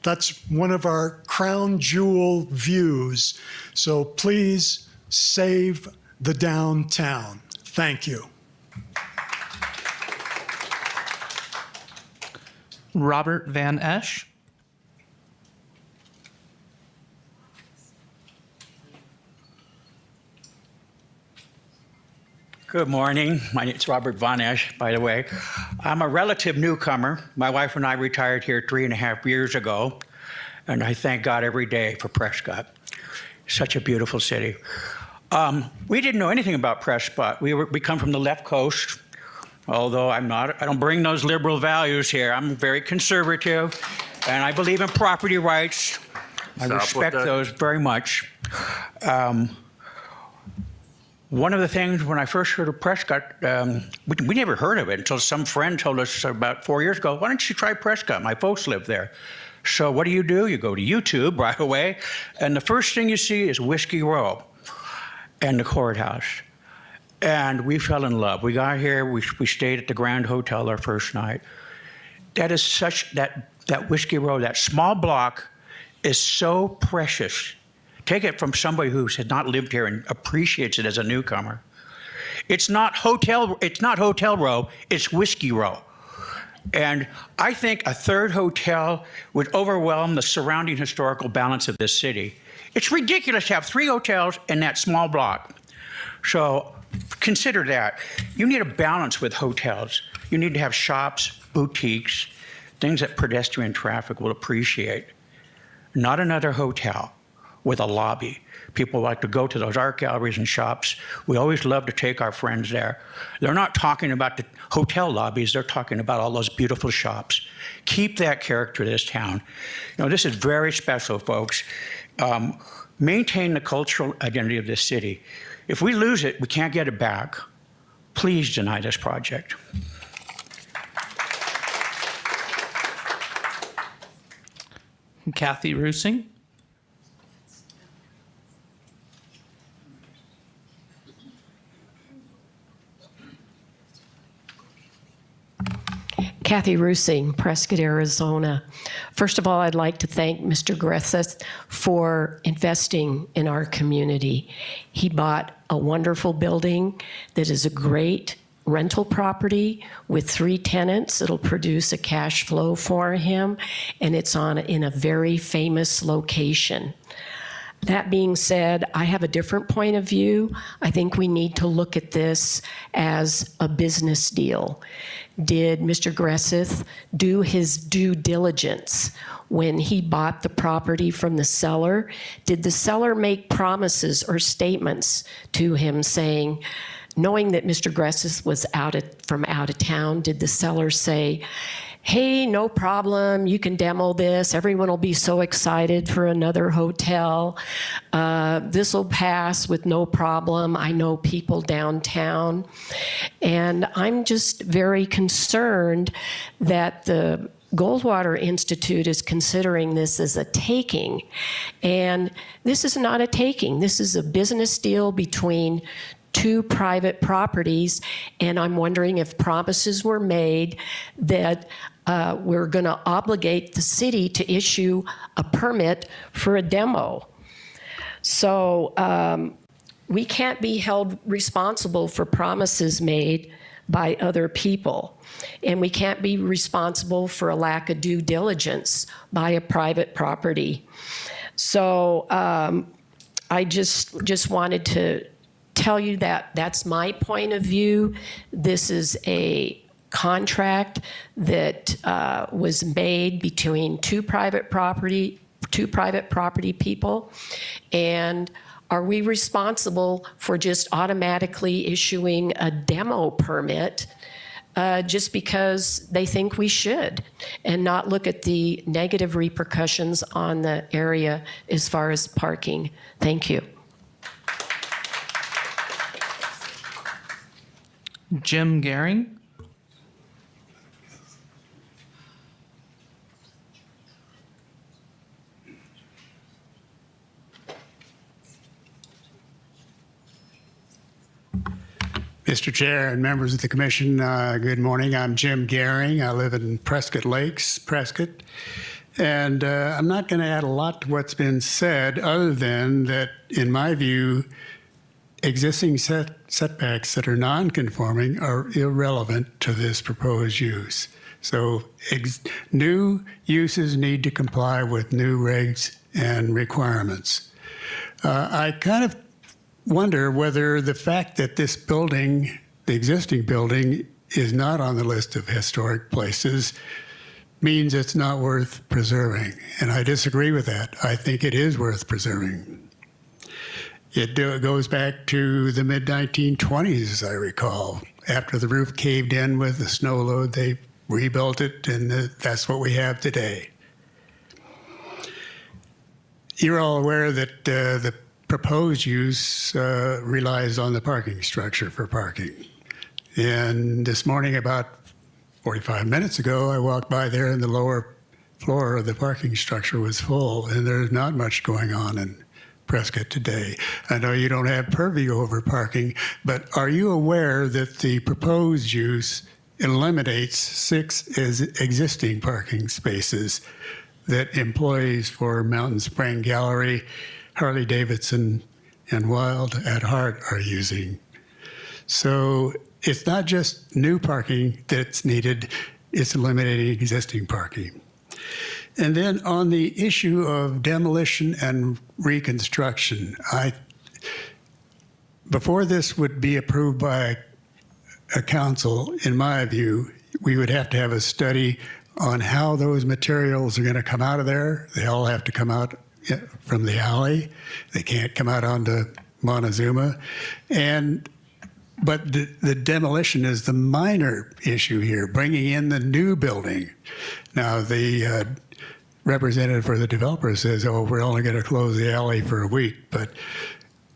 that's one of our crown jewel views. So please save the downtown. Thank you. Robert Van Esch. Good morning. My name is Robert Von Esch, by the way. I'm a relative newcomer. My wife and I retired here 3.5 years ago, and I thank God every day for Prescott. Such a beautiful city. We didn't know anything about Prescott. We come from the left coast, although I don't bring those liberal values here. I'm very conservative, and I believe in property rights. I respect those very much. One of the things when I first heard of Prescott, we never heard of it until some friend told us about 4 years ago, why don't you try Prescott? My folks live there. So what do? You go to YouTube right away, and the first thing you see is Whiskey Row and the courthouse. And we fell in love. We got here, we stayed at the Grand Hotel our first night. That is that Whiskey Row, that small block is so precious. Take it from somebody who has not lived here and appreciates it as a newcomer. It's not Hotel Row, it's Whiskey Row. And I think a third hotel would overwhelm the surrounding historical balance of this city. It's ridiculous to have 3 hotels in that small block. So consider that. You need a balance with hotels. You need to have shops, boutiques, things that pedestrian traffic will appreciate. Not another hotel with a lobby. People like to go to those art galleries and shops. We always love to take our friends there. They're not talking about the hotel lobbies, they're talking about all those beautiful shops. Keep that character to this town. You know, this is very special, folks. Maintain the cultural identity of this city. If we lose it, we can't get it back. Please deny this project. Kathy Rusing. Kathy Rusing, Prescott, Arizona. First of all, I'd like to thank Mr. Griffith for investing in our community. He bought a wonderful building that is a great rental property with 3 tenants. It'll produce a cash flow for him, and it's in a very famous location. That being said, I have a different point of view. I think we need to look at this as a business deal. Did Mr. Griffith do his due diligence when he bought the property from the seller? Did the seller make promises or statements to him saying, knowing that Mr. Griffith was from out of town, did the seller say, hey, no problem, you can demo this, everyone will be so excited for another hotel, this will pass with no problem, I know people downtown. And I'm just very concerned that the Goldwater Institute is considering this as a taking. And this is not a taking, this is a business deal between 2 private properties, and I'm wondering if promises were made that we're going to obligate the city to issue a permit for a demo. So we can't be held responsible for promises made by other people, and we can't be responsible for a lack of due diligence by a private property. So I just wanted to tell you that that's my point of view. This is a contract that was made between 2 two private property people? And are we responsible for just automatically issuing a demo permit just because they think we should, and not look at the negative repercussions on the area as far as parking? Thank you. Jim Gehring. Mr. Chair and members of the commission, good morning. I'm Jim Gehring. I live in Prescott Lakes, Prescott. And I'm not going to add a lot to what's been said, other than that, in my view, existing setbacks that are non-conforming are irrelevant to this proposed use. So new uses need to comply with new regs and requirements. I kind of wonder whether the fact that this building, the existing building, is not on the list of historic places means it's not worth preserving. And I disagree with that. I think it is worth preserving. It goes back to the mid-1920s, as I recall. After the roof caved in with the snow load, they rebuilt it, and that's what we have today. You're all aware that the proposed use relies on the parking structure for parking. And this morning, about 45 minutes ago, I walked by there and the lower floor of the parking structure was full, and there's not much going on in Prescott today. I know you don't have purview over parking, but are you aware that the proposed use eliminates 6 existing parking spaces that employees for Mountain Spring Gallery, Harley Davidson, and Wild at Heart are using? So it's not just new parking that's needed, it's eliminating existing parking. And then on the issue of demolition and reconstruction, before this would be approved by a council, in my view, we would have to have a study on how those materials are going to come out of there. They all have to come out from the alley. They can't come out onto Montezuma. But the demolition is the minor issue here, bringing in the new building. Now, the representative for the developer says, oh, we're only going to close the alley for a week. But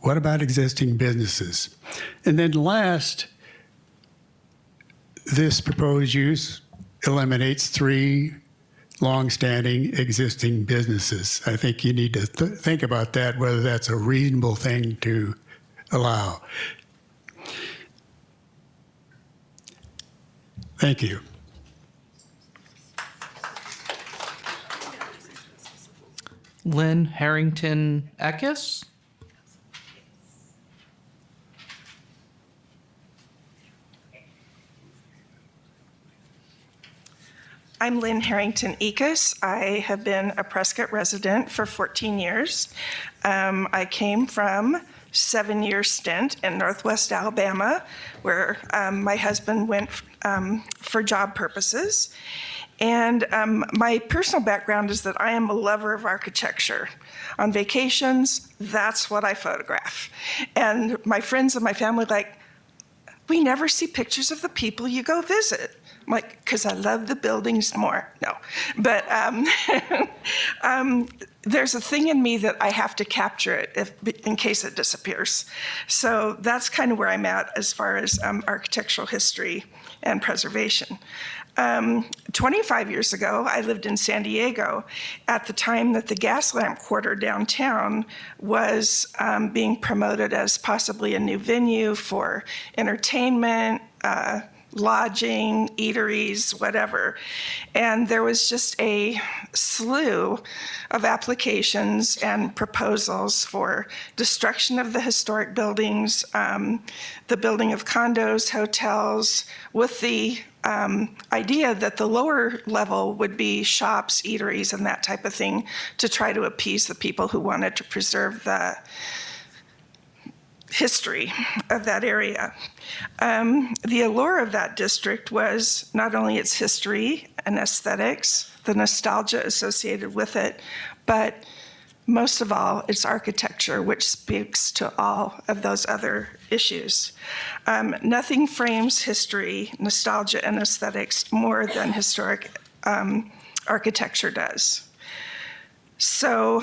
what about existing businesses? And then last, this proposed use eliminates 3 long-standing existing businesses. I think you need to think about that, whether that's a reasonable thing to allow. Thank you. Lynn Harrington Eckes. I'm Lynn Harrington Eckes. I have been a Prescott resident for 14 years. I came from 7-year stint in Northwest Alabama, where my husband went for job purposes. And my personal background is that I am a lover of architecture. On vacations, that's what I photograph. And my friends and my family we never see pictures of the people you go visit. I'm like, because I love the buildings more. No, but there's a thing in me that I have to capture it in case it disappears. So that's kind of where I'm at as far as architectural history and preservation. 25 years ago, I lived in San Diego at the time that the Gaslamp Quarter downtown was being promoted as possibly a new venue for entertainment, lodging, eateries, whatever. And there was just a slew of applications and proposals for destruction of the historic buildings, the building of condos, hotels, with the idea that the lower level would be shops, eateries, and that type of thing to try to appease the people who wanted to preserve the history of that area. The allure of that district was not only its history and aesthetics, the nostalgia associated with it, but most of all, it's architecture, which speaks to all of those other issues. Nothing frames history, nostalgia, and aesthetics more than historic architecture does. So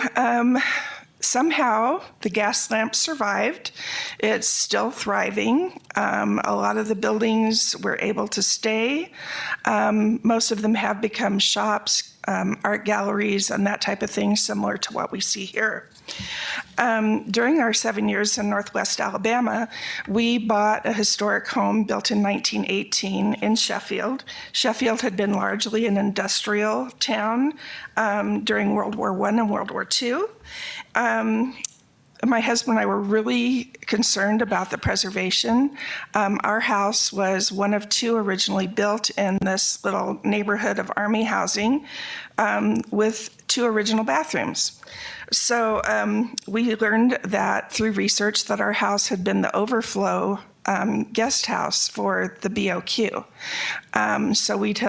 somehow the gas lamp survived. It's still thriving. A lot of the buildings were able to stay. Most of them have become shops, art galleries, and that type of thing, similar to what we see here. During our 7 years in Northwest Alabama, we bought a historic home built in 1918 in Sheffield. Sheffield had been largely an industrial town during World War I and World War II. My husband and I were really concerned about the preservation. Our house was one of two originally built in this little neighborhood of Army housing with two original bathrooms. So we learned that through research that our house had been the overflow guest house for the BOQ. So we'd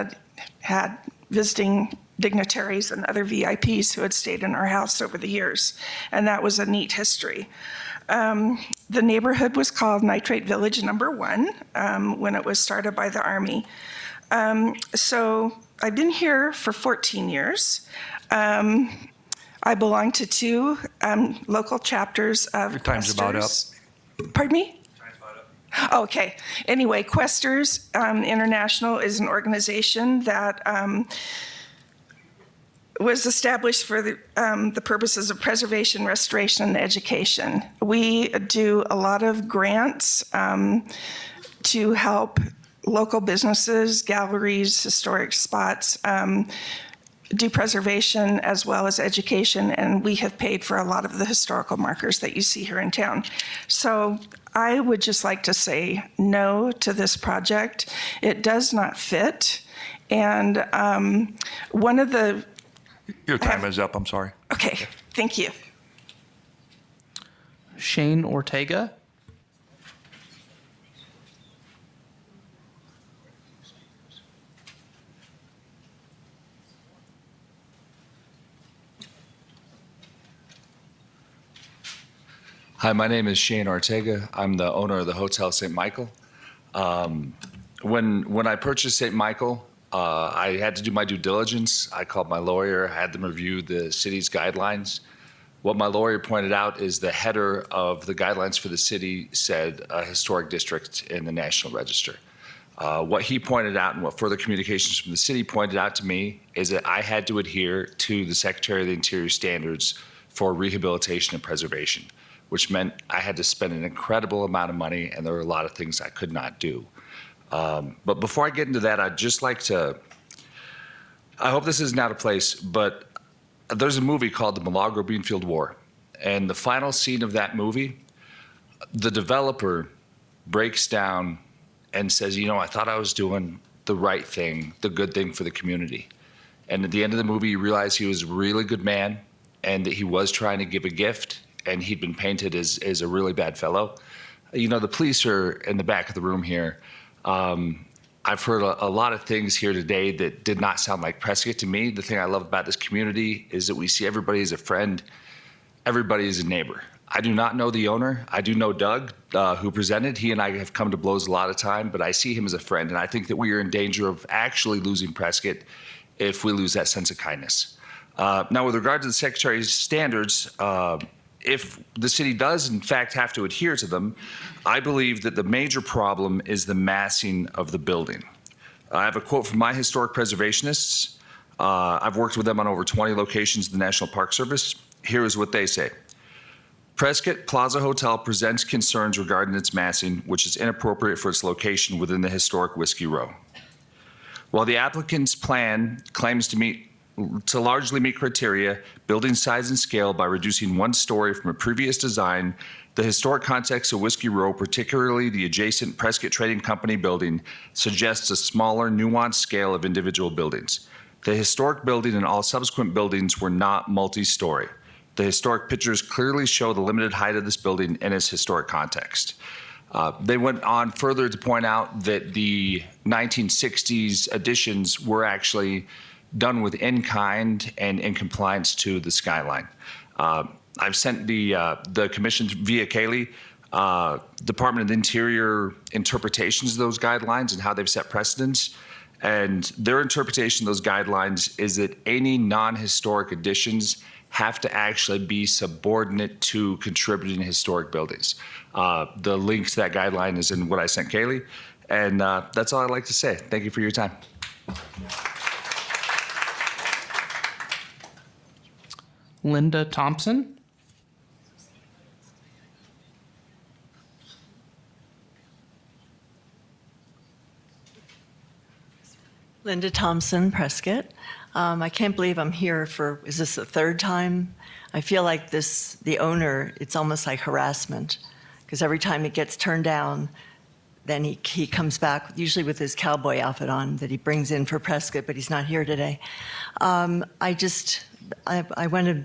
had visiting dignitaries and other VIPs who had stayed in our house over the years, and that was a neat history. The neighborhood was called Nitrate Village Number 1 when it was started by the Army. So I've been here for 14 years. I belong to two local chapters of Your time's about up. Pardon me? Okay. Anyway, Questers International is an organization that was established for the purposes of preservation, restoration, and education. We do a lot of grants to help local businesses, galleries, historic spots do preservation as well as education, and we have paid for a lot of the historical markers that you see here in town. So I would just like to say no to this project. It does not fit. And one of the... Your time is up, I'm sorry. Okay, thank you. Shane Ortega. Hi, my name is Shane Ortega. I'm the owner of the Hotel St. Michael. When I purchased St. Michael, I had to do my due diligence. I called my lawyer, had them review the city's guidelines. What my lawyer pointed out is the header of the guidelines for the city said a historic district in the National Register. What he pointed out and what further communications from the city pointed out to me is that I had to adhere to the Secretary of the Interior standards for rehabilitation and preservation, which meant I had to spend an incredible amount of money, and there were a lot of things I could not do. But before I get into that, I'd just like to, I hope this isn't out of place, but there's a movie called The Milagro Beanfield War. And the final scene of that movie, the developer breaks down and says, you know, I thought I was doing the right thing, the good thing for the community. And at the end of the movie, you realize he was a really good man and that he was trying to give a gift, and he'd been painted as a really bad fellow. You know, the police are in the back of the room here. I've heard a lot of things here today that did not sound like Prescott to me. The thing I love about this community is that we see everybody as a friend, everybody as a neighbor. I do not know the owner. I do know Doug, who presented. He and I have come to blows a lot of time, but I see him as a friend, and I think that we are in danger of actually losing Prescott if we lose that sense of kindness. Now, with regard to the Secretary's standards, if the city does, in fact, have to adhere to them, I believe that the major problem is the massing of the building. I have a quote from my historic preservationists. I've worked with them on over 20 locations in the National Park Service. Here is what they say. Prescott Plaza Hotel presents concerns regarding its massing, which is inappropriate for its location within the historic Whiskey Row. While the applicant's plan claims to largely meet criteria, building size and scale by reducing one story from a previous design, the historic context of Whiskey Row, particularly the adjacent Prescott Trading Company building, suggests a smaller, nuanced scale of individual buildings. The historic building and all subsequent buildings were not multi-story. The historic pictures clearly show the limited height of this building in its historic context. They went on further to point out that the 1960s additions were actually done with in-kind and in compliance to the skyline. I've sent the commission via Kaylee, Department of the Interior interpretations of those guidelines and how they've set precedents. And their interpretation of those guidelines is that any non-historic additions have to actually be subordinate to contributing historic buildings. The link to that guideline is in what I sent Kaylee. And that's all I'd like to say. Thank you for your time. Linda Thompson. Linda Thompson, Prescott. I can't believe I'm here for, is this the third time? I feel like the owner, it's almost like harassment, because every time it gets turned down, then he comes back, usually with his cowboy outfit on that he brings in for Prescott, but he's not here today. I wanted,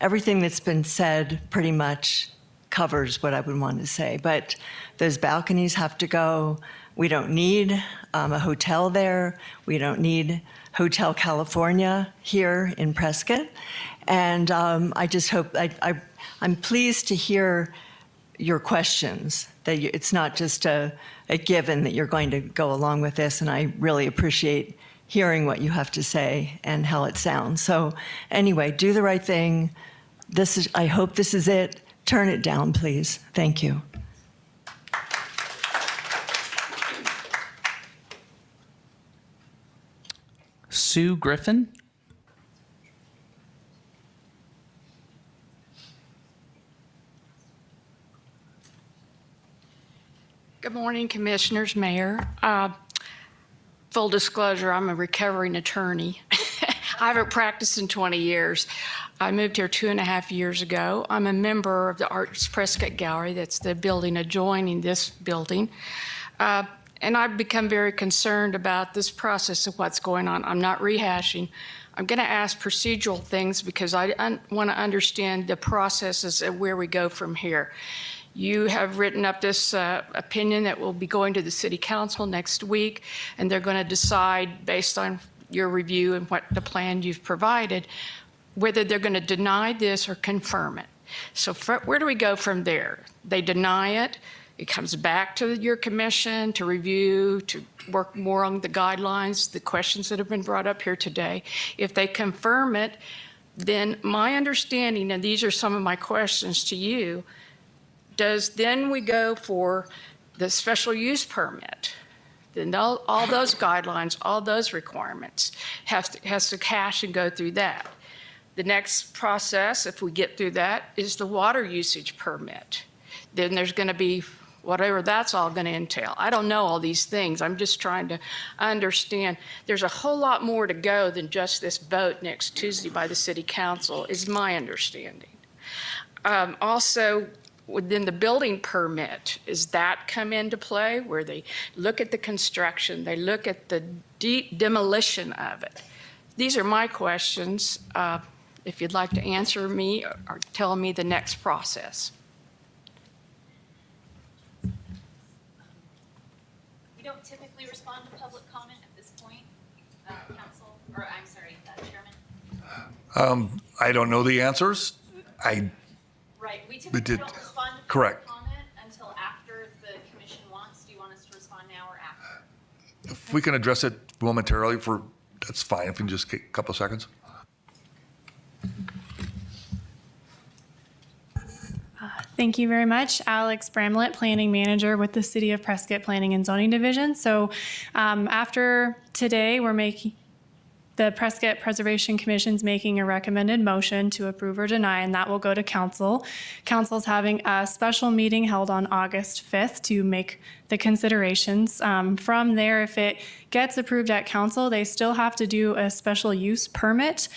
everything that's been said pretty much covers what I would want to say, but those balconies have to go. We don't need a hotel there. We don't need Hotel California here in Prescott. And I just hope, I'm pleased to hear your questions, that it's not just a given that you're going to go along with this, and I really appreciate hearing what you have to say and how it sounds. So anyway, do the right thing. I hope this is it. Turn it down, please. Thank you. Sue Griffin. Good morning, Commissioners, Mayor. Full disclosure, I'm a recovering attorney. I haven't practiced in 20 years. I moved here 2.5 years ago. I'm a member of the Arts Prescott Gallery. That's the building adjoining this building. And I've become very concerned about this process of what's going on. I'm not rehashing. I'm going to ask procedural things because I want to understand the processes of where we go from here. You have written up this opinion that will be going to the City Council next week, and they're going to decide based on your review and what the plan you've provided, whether they're going to deny this or confirm it. So where do we go from there? They deny it. It comes back to your commission to review, to work more on the guidelines, the questions that have been brought up here today. If they confirm it, then my understanding, and these are some of my questions to you, then we go for the special use permit. Then all those guidelines, all those requirements has to cash and go through that. The next process, if we get through that, is the water usage permit. Then there's going to be whatever that's all going to entail. I don't know all these things. I'm just trying to understand. There's a whole lot more to go than just this vote next Tuesday by the City Council, is my understanding. Also, within the building permit, is that come into play where they look at the construction, they look at the demolition of it? These are my questions. If you'd like to answer me or tell me the next process. We don't typically respond to public comment at this point, Council, or I'm sorry, Chairman. I don't know the answers. Right, we typically don't respond to Correct. public comment until after the commission wants. Do you want us to respond now or after? If we can address it momentarily, that's fine. If we can just get a couple of seconds. Thank you very much. Alex Bramlett, Planning Manager with the City of Prescott Planning and Zoning Division. So after today, the Prescott Preservation Commission's making a recommended motion to approve or deny, and that will go to council. Council's having a special meeting held on August 5th to make the considerations. From there, if it gets approved at council, they still have to do a special use permit.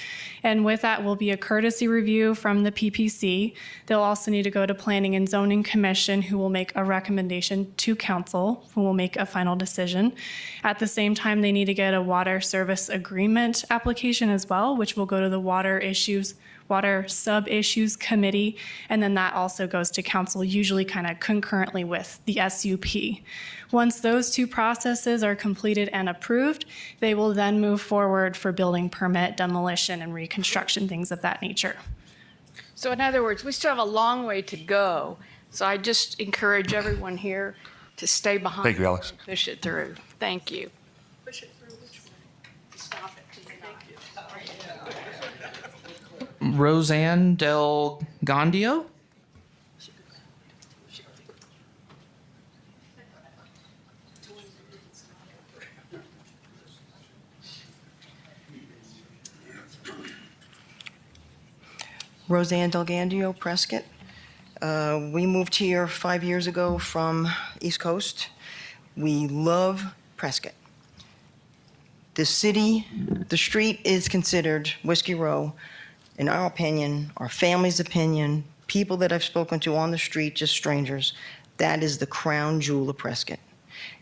And with that will be a courtesy review from the PPC. They'll also need to go to Planning and Zoning Commission, who will make a recommendation to council, who will make a final decision. At the same time, they need to get a water service agreement application as well, which will go to the Water Issues Water Sub-Issues Committee, and then that also goes to council, usually kind of concurrently with the SUP. Once those two processes are completed and approved, they will then move forward for building permit, demolition, and reconstruction, things of that nature. So in other words, we still have a long way to go. So I just encourage everyone here to stay behind. Thank you, Alex. and push it through. Thank you. Push it through which way? Stop it. Thank you. Roseanne Del Gandio. Roseanne Delgandio, Prescott. We moved here 5 years ago from East Coast. We love Prescott. The city, the street is considered Whiskey Row, in our opinion, our family's opinion, people that I've spoken to on the street, just strangers, that is the crown jewel of Prescott.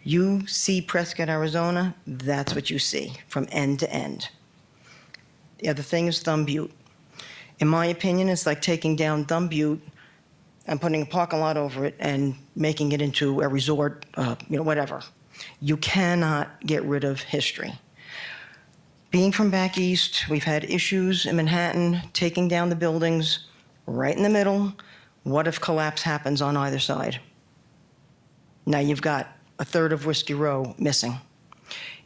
You see Prescott, Arizona, that's what you see from end to end. The other thing is Thumb Butte. In my opinion, it's like taking down Thumb Butte and putting a parking lot over it and making it into a resort, whatever. You cannot get rid of history. Being from back east, we've had issues in Manhattan, taking down the buildings right in the middle. What if collapse happens on either side? Now you've got a third of Whiskey Row missing.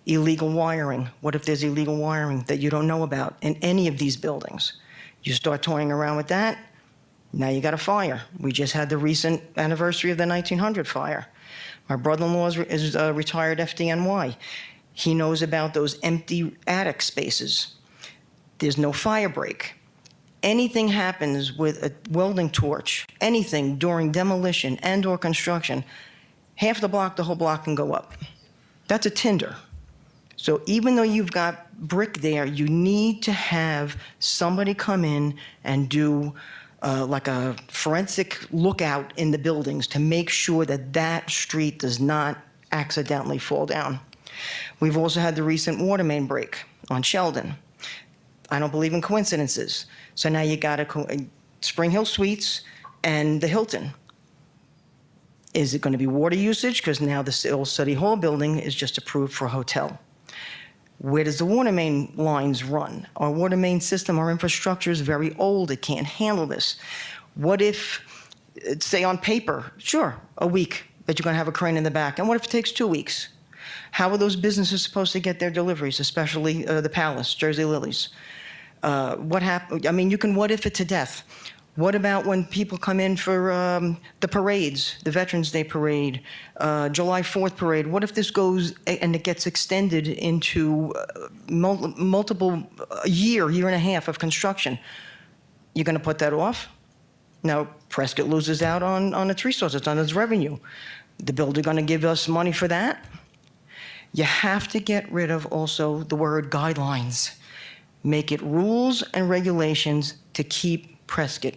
Illegal wiring. What if there's illegal wiring that you don't know about in any of these buildings? You start toying around with that, now you got a fire. We just had the recent anniversary of the 1900 fire. My brother-in-law is a retired FDNY. He knows about those empty attic spaces. There's no fire break. Anything happens with a welding torch, anything during demolition and or construction, half the whole block can go up. That's a tinder. So even though you've got brick there, you need to have somebody come in and do like a forensic lookout in the buildings to make sure that that street does not accidentally fall down. We've also had the recent water main break on Sheldon. I don't believe in coincidences. So now you got Spring Hill Suites and the Hilton. Is it going to be water usage? Because now the old City Hall building is just approved for a hotel. Where does the water main lines run? Our water main system, our infrastructure is very old. It can't handle this. What if, say on paper, sure, a week that you're going to have a crane in the back. And what if it takes 2 weeks? How are those businesses supposed to get their deliveries, especially the Palace, Jersey Lilies? What happened? I mean, you can what if it to death. What about when people come in for the parades, the Veterans Day Parade, July 4th Parade? What if this goes and it gets extended into multiple, year and a half of construction? You're going to put that off? Now, Prescott loses out on its resources, on its revenue. The builder going to give us money for that? You have to get rid of also the word guidelines. Make it rules and regulations to keep Prescott.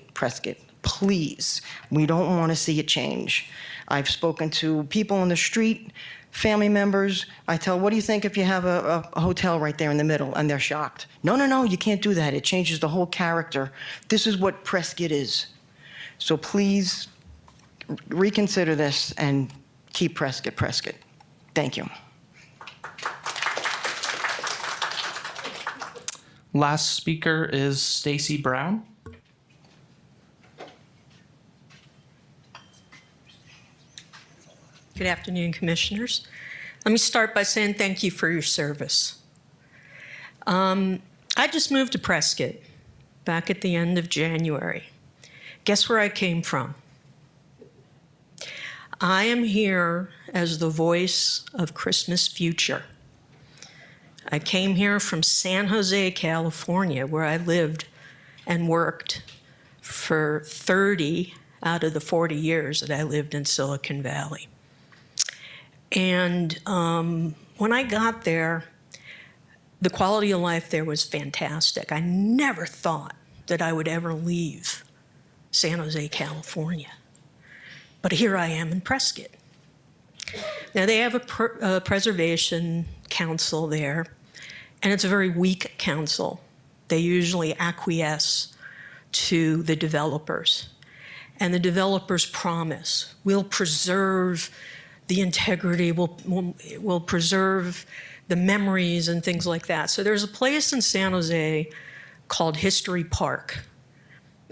Please. We don't want to see it change. I've spoken to people on the street, family members. I tell, what do you think if you have a hotel right there in the middle? And they're shocked. No, you can't do that. It changes the whole character. This is what Prescott is. So please reconsider this and keep Prescott. Thank you. Last speaker is Stacy Brown. Good afternoon, Commissioners. Let me start by saying thank you for your service. I just moved to Prescott back at the end of January. Guess where I came from? I am here as the voice of Christmas Future. I came here from San Jose, California, where I lived and worked for 30 out of the 40 years that I lived in Silicon Valley. And when I got there, the quality of life there was fantastic. I never thought that I would ever leave San Jose, California. But here I am in Prescott. Now, they have a preservation council there, and it's a very weak council. They usually acquiesce to the developers. And the developers promise we'll preserve the integrity, we'll preserve the memories and things like that. So there's a place in San Jose called History Park.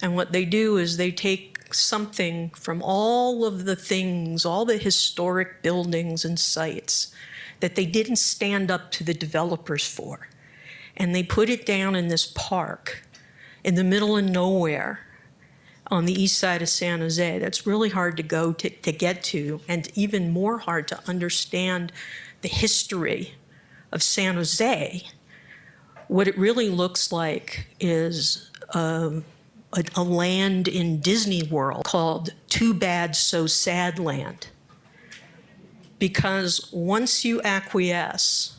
And what they do is they take something from all of the things, all the historic buildings and sites that they didn't stand up to the developers for. And they put it down in this park in the middle of nowhere on the east side of San Jose. That's really hard to go to get to, and even more hard to understand the history of San Jose. What it really looks like is a land in Disney World called Too Bad So Sad Land. Because once you acquiesce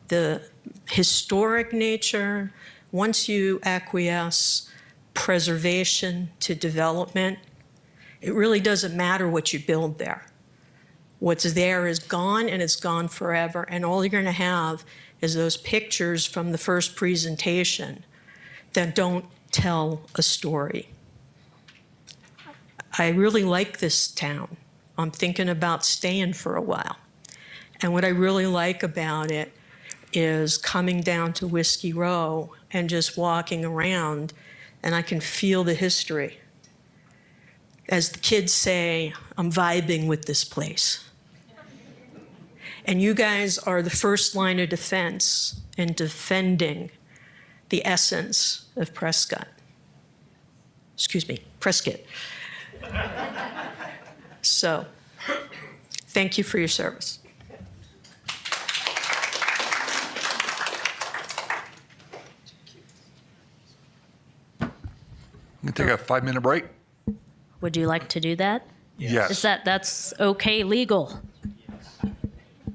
the historic nature, once you acquiesce preservation to development, it really doesn't matter what you build there. What's there is gone, and it's gone forever. And all you're going to have is those pictures from the first presentation that don't tell a story. I really like this town. I'm thinking about staying for a while. And what I really like about it is coming down to Whiskey Row and just walking around, and I can feel the history. As the kids say, I'm vibing with this place. And you guys are the first line of defense in defending the essence of Prescott. Excuse me, Prescott. So, thank you for your service. We can take a 5-minute break. Would you like to do that? Yes. That's okay legal?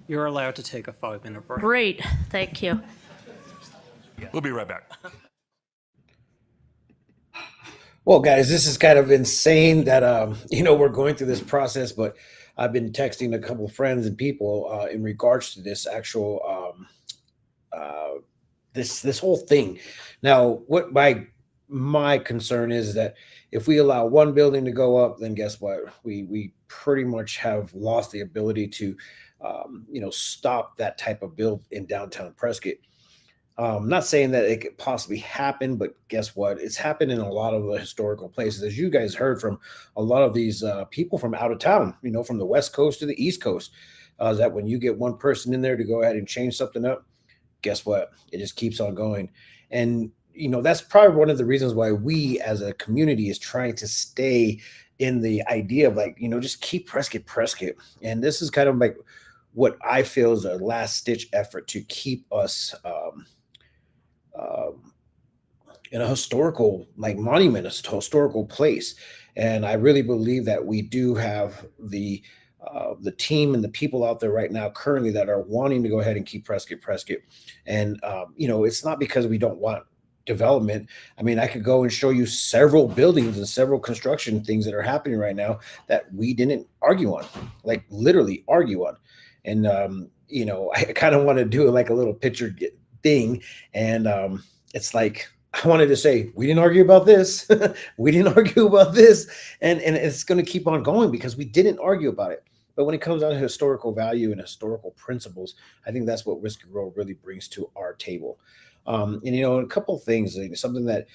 You're allowed to take a 5-minute break. Great, thank you. We'll be right back. Well, guys, this is kind of insane that, we're going through this process, but I've been texting a couple of friends and people in regards to this actual, this whole thing. Now, what my concern is that if we allow one building to go up, then guess what? We pretty much have lost the ability to, stop that type of build in downtown Prescott. Not saying that it could possibly happen, but guess what? It's happened in a lot of the historical places. As you guys heard from a lot of these people from out of town, from the West Coast to the East Coast, that when you get one person in there to go ahead and change something up, guess what? It just keeps on going. And, that's probably one of the reasons why we as a community is trying to stay in the idea of just keep Prescott. And this is kind of like what I feel is a last ditch effort to keep us in a historical monument, a historical place. And I really believe that we do have the team and the people out there right now currently that are wanting to go ahead and keep Prescott. And, it's not because we don't want development. I mean, I could go and show you several buildings and several construction things that are happening right now that we didn't argue on, literally argue on. And, I kind of want to do a little picture thing. And it's like, I wanted to say, we didn't argue about this. We didn't argue about this. And it's going to keep on going because we didn't argue about it. But when it comes down to historical value and historical principles, I think that's what Whiskey Row really brings to our table. And a couple of things, something that,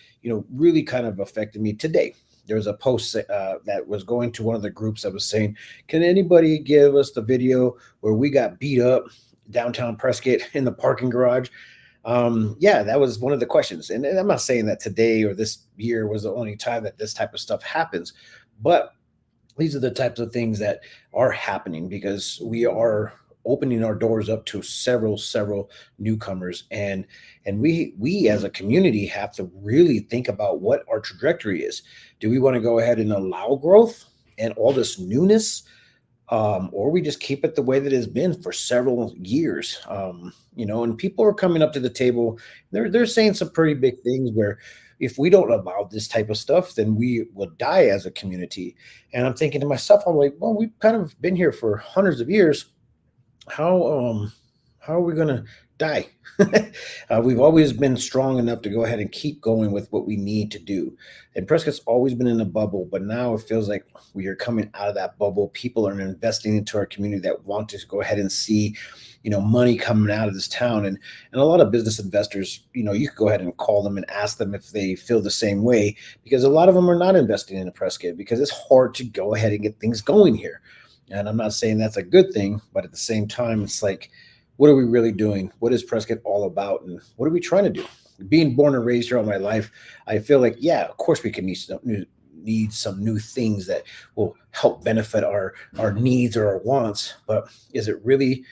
really kind of affected me today. There was a post that was going to one of the groups that was saying, can anybody give us the video where we got beat up downtown Prescott in the parking garage? Yeah, that was one of the questions. And I'm not saying that today or this year was the only time that this type of stuff happens, but these are the types of things that are happening because we are opening our doors up to several newcomers. And we as a community have to really think about what our trajectory is. Do we want to go ahead and allow growth and all this newness? Or we just keep it the way that it's been for several years, and people are coming up to the table. They're saying some pretty big things where if we don't allow this type of stuff, then we will die as a community. And I'm thinking to myself, I'm like, well, we've kind of been here for hundreds of years. How how are we going to die? We've always been strong enough to go ahead and keep going with what we need to do. And Prescott's always been in a bubble, but now it feels like we are coming out of that bubble. People are investing into our community that want to go ahead and see, money coming out of this town. And a lot of business investors, you could go ahead and call them and ask them if they feel the same way, because a lot of them are not investing in Prescott because it's hard to go ahead and get things going here. And I'm not saying that's a good thing, but at the same time, it's like, what are we really doing? What is Prescott all about? And what are we trying to do? Being born and raised here all my life, I feel like, yeah, of course we can need some new things that will help benefit our needs or our wants. But is it really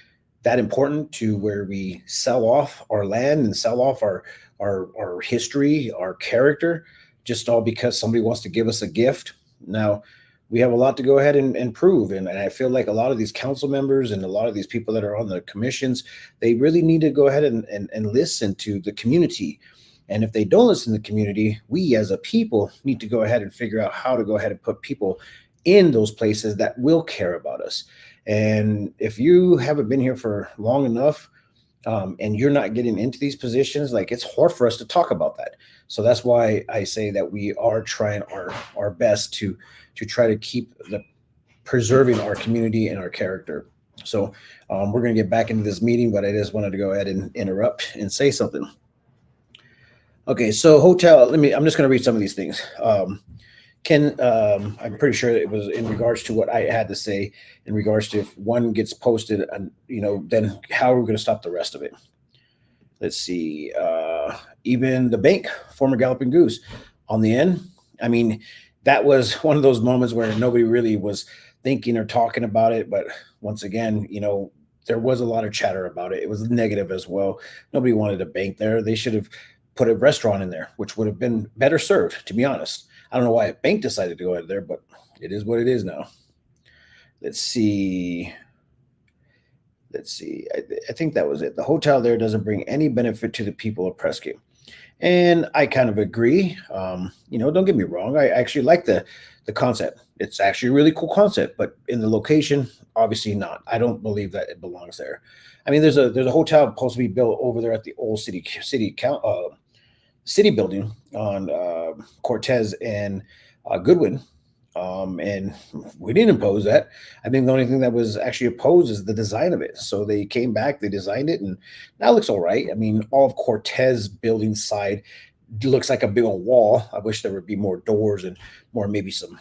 that important to where we sell off our land and sell off our history, our character, just all because somebody wants to give us a gift? Now, we have a lot to go ahead and prove. And I feel like a lot of these council members and a lot of these people that are on the commissions, they really need to go ahead and listen to the community. And if they don't listen to the community, we as a people need to go ahead and figure out how to go ahead and put people in those places that will care about us. And if you haven't been here for long enough, and you're not getting into these positions, like, it's hard for us to talk about that. So that's why I say that we are trying our best to try to keep preserving our community and our character. So we're going to get back into this meeting, but I just wanted to go ahead and interrupt and say something. Okay, so hotel, I'm just going to read some of these things. Ken, I'm pretty sure it was in regards to what I had to say in regards to if one gets posted, and then how are we going to stop the rest of it? Let's see. Even the bank, former Galloping Goose, on the end. I mean, that was one of those moments where nobody really was thinking or talking about it. But once again, there was a lot of chatter about it. It was negative as well. Nobody wanted a bank there. They should have put a restaurant in there, which would have been better served, to be honest. I don't know why a bank decided to go out there, but it is what it is now. Let's see. I think that was it. The hotel there doesn't bring any benefit to the people of Prescott. And I kind of agree. Don't get me wrong. I actually like the concept. It's actually a really cool concept, but in the location, obviously not. I don't believe that it belongs there. I mean, there's a hotel supposed to be built over there at the old city building on Cortez and Goodwin. And we didn't oppose that. I think the only thing that was actually opposed is the design of it. So they came back, they designed it, and now it looks all right. I mean, all of Cortez building side looks like a big old wall. I wish there would be more doors and more, maybe some,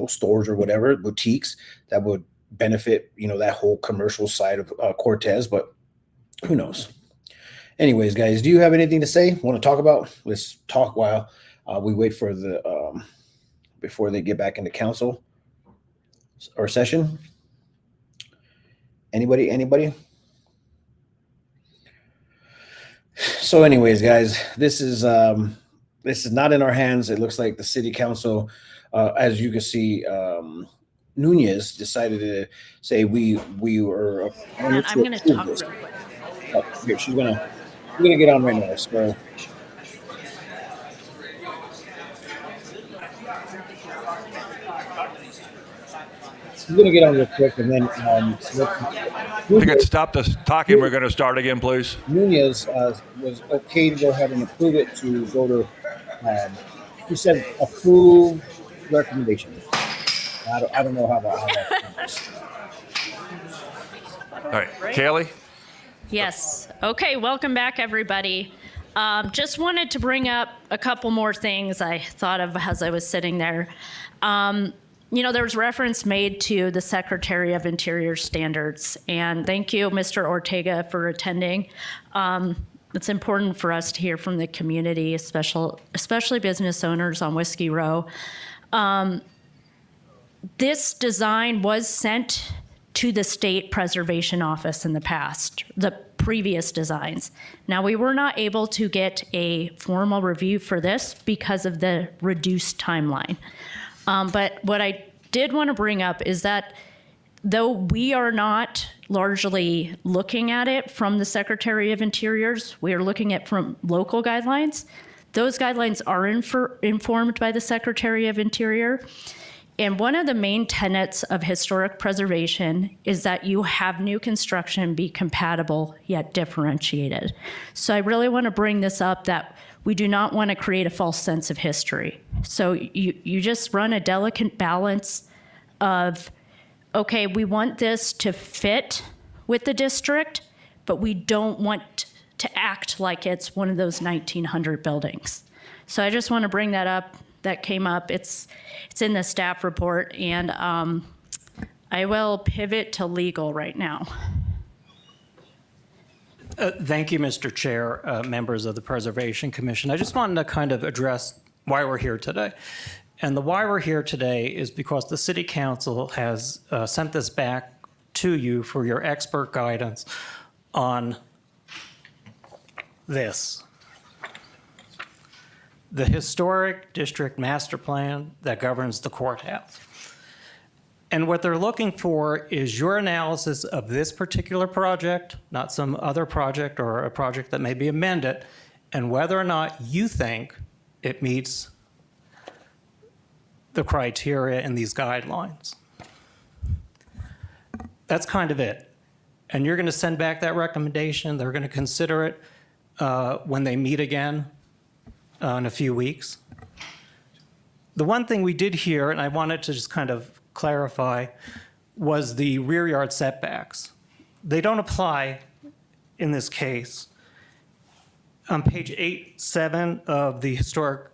stores or whatever, boutiques that would benefit, that whole commercial side of Cortez, but who knows? Anyways, guys, do you have anything to say? Want to talk about? Let's talk while we wait for before they get back into council or session. Anybody? So anyways, guys, this is not in our hands. It looks like the city council, as you can see, Nunez decided to say we were. I'm going to talk real quick. Oh, here, we're gonna get on right now. So. I'm going to get on real quick, and then We could stop this talking. We're going to start again, please. Nunez was okay to go ahead and approve it to go to, he said approve recommendation. I don't know how that All right, Kaylee? Yes. Okay, welcome back, everybody. Just wanted to bring up a couple more things I thought of as I was sitting there. There was reference made to the Secretary of Interior standards, and thank you, Mr. Ortega, for attending. It's important for us to hear from the community, especially business owners on Whiskey Row. This design was sent to the State Preservation Office in the past, the previous designs. Now, we were not able to get a formal review for this because of the reduced timeline. But what I did want to bring up is that though we are not largely looking at it from the Secretary of Interior's, we are looking at from local guidelines. Those guidelines are informed by the Secretary of Interior. And one of the main tenets of historic preservation is that you have new construction be compatible yet differentiated. So I really want to bring this up, that we do not want to create a false sense of history. So you just run a delicate balance of, okay, we want this to fit with the district, but we don't want to act like it's one of those 1900 buildings. So I just want to bring that up. That came up. It's in the staff report, and I will pivot to legal right now. Thank you, Mr. Chair, members of the Preservation Commission. I just wanted to kind of address why we're here today. And the why we're here today is because the City Council has sent this back to you for your expert guidance on this. The Historic District Master Plan that governs the courthouse. And what they're looking for is your analysis of this particular project, not some other project or a project that may be amended, and whether or not you think it meets the criteria in these guidelines. That's kind of it. And you're going to send back that recommendation. They're going to consider it when they meet again in a few weeks. The one thing we did here, and I wanted to just kind of clarify, was the rear yard setbacks. They don't apply in this case. On page 8.7 of the Historic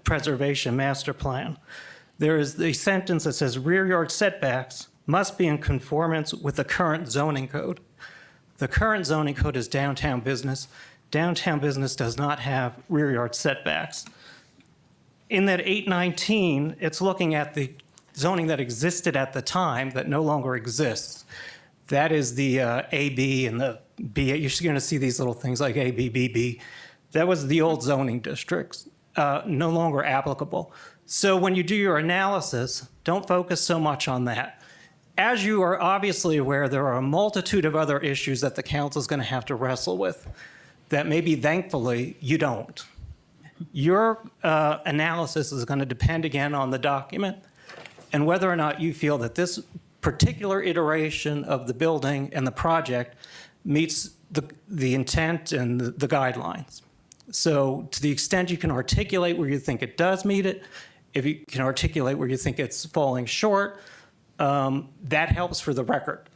Preservation Master Plan, there is the sentence that says rear yard setbacks must be in conformance with the current zoning code. The current zoning code is downtown business. Downtown business does not have rear yard setbacks. In that 819, it's looking at the zoning that existed at the time that no longer exists. That is the AB and the B. You're going to see these little things like AB, BB. That was the old zoning districts, no longer applicable. So when you do your analysis, don't focus so much on that. As you are obviously aware, there are a multitude of other issues that the council is going to have to wrestle with that maybe, thankfully, you don't. Your analysis is going to depend again on the document and whether or not you feel that this particular iteration of the building and the project meets the intent and the guidelines. So to the extent you can articulate where you think it does meet it, if you can articulate where you think it's falling short, that helps for the record.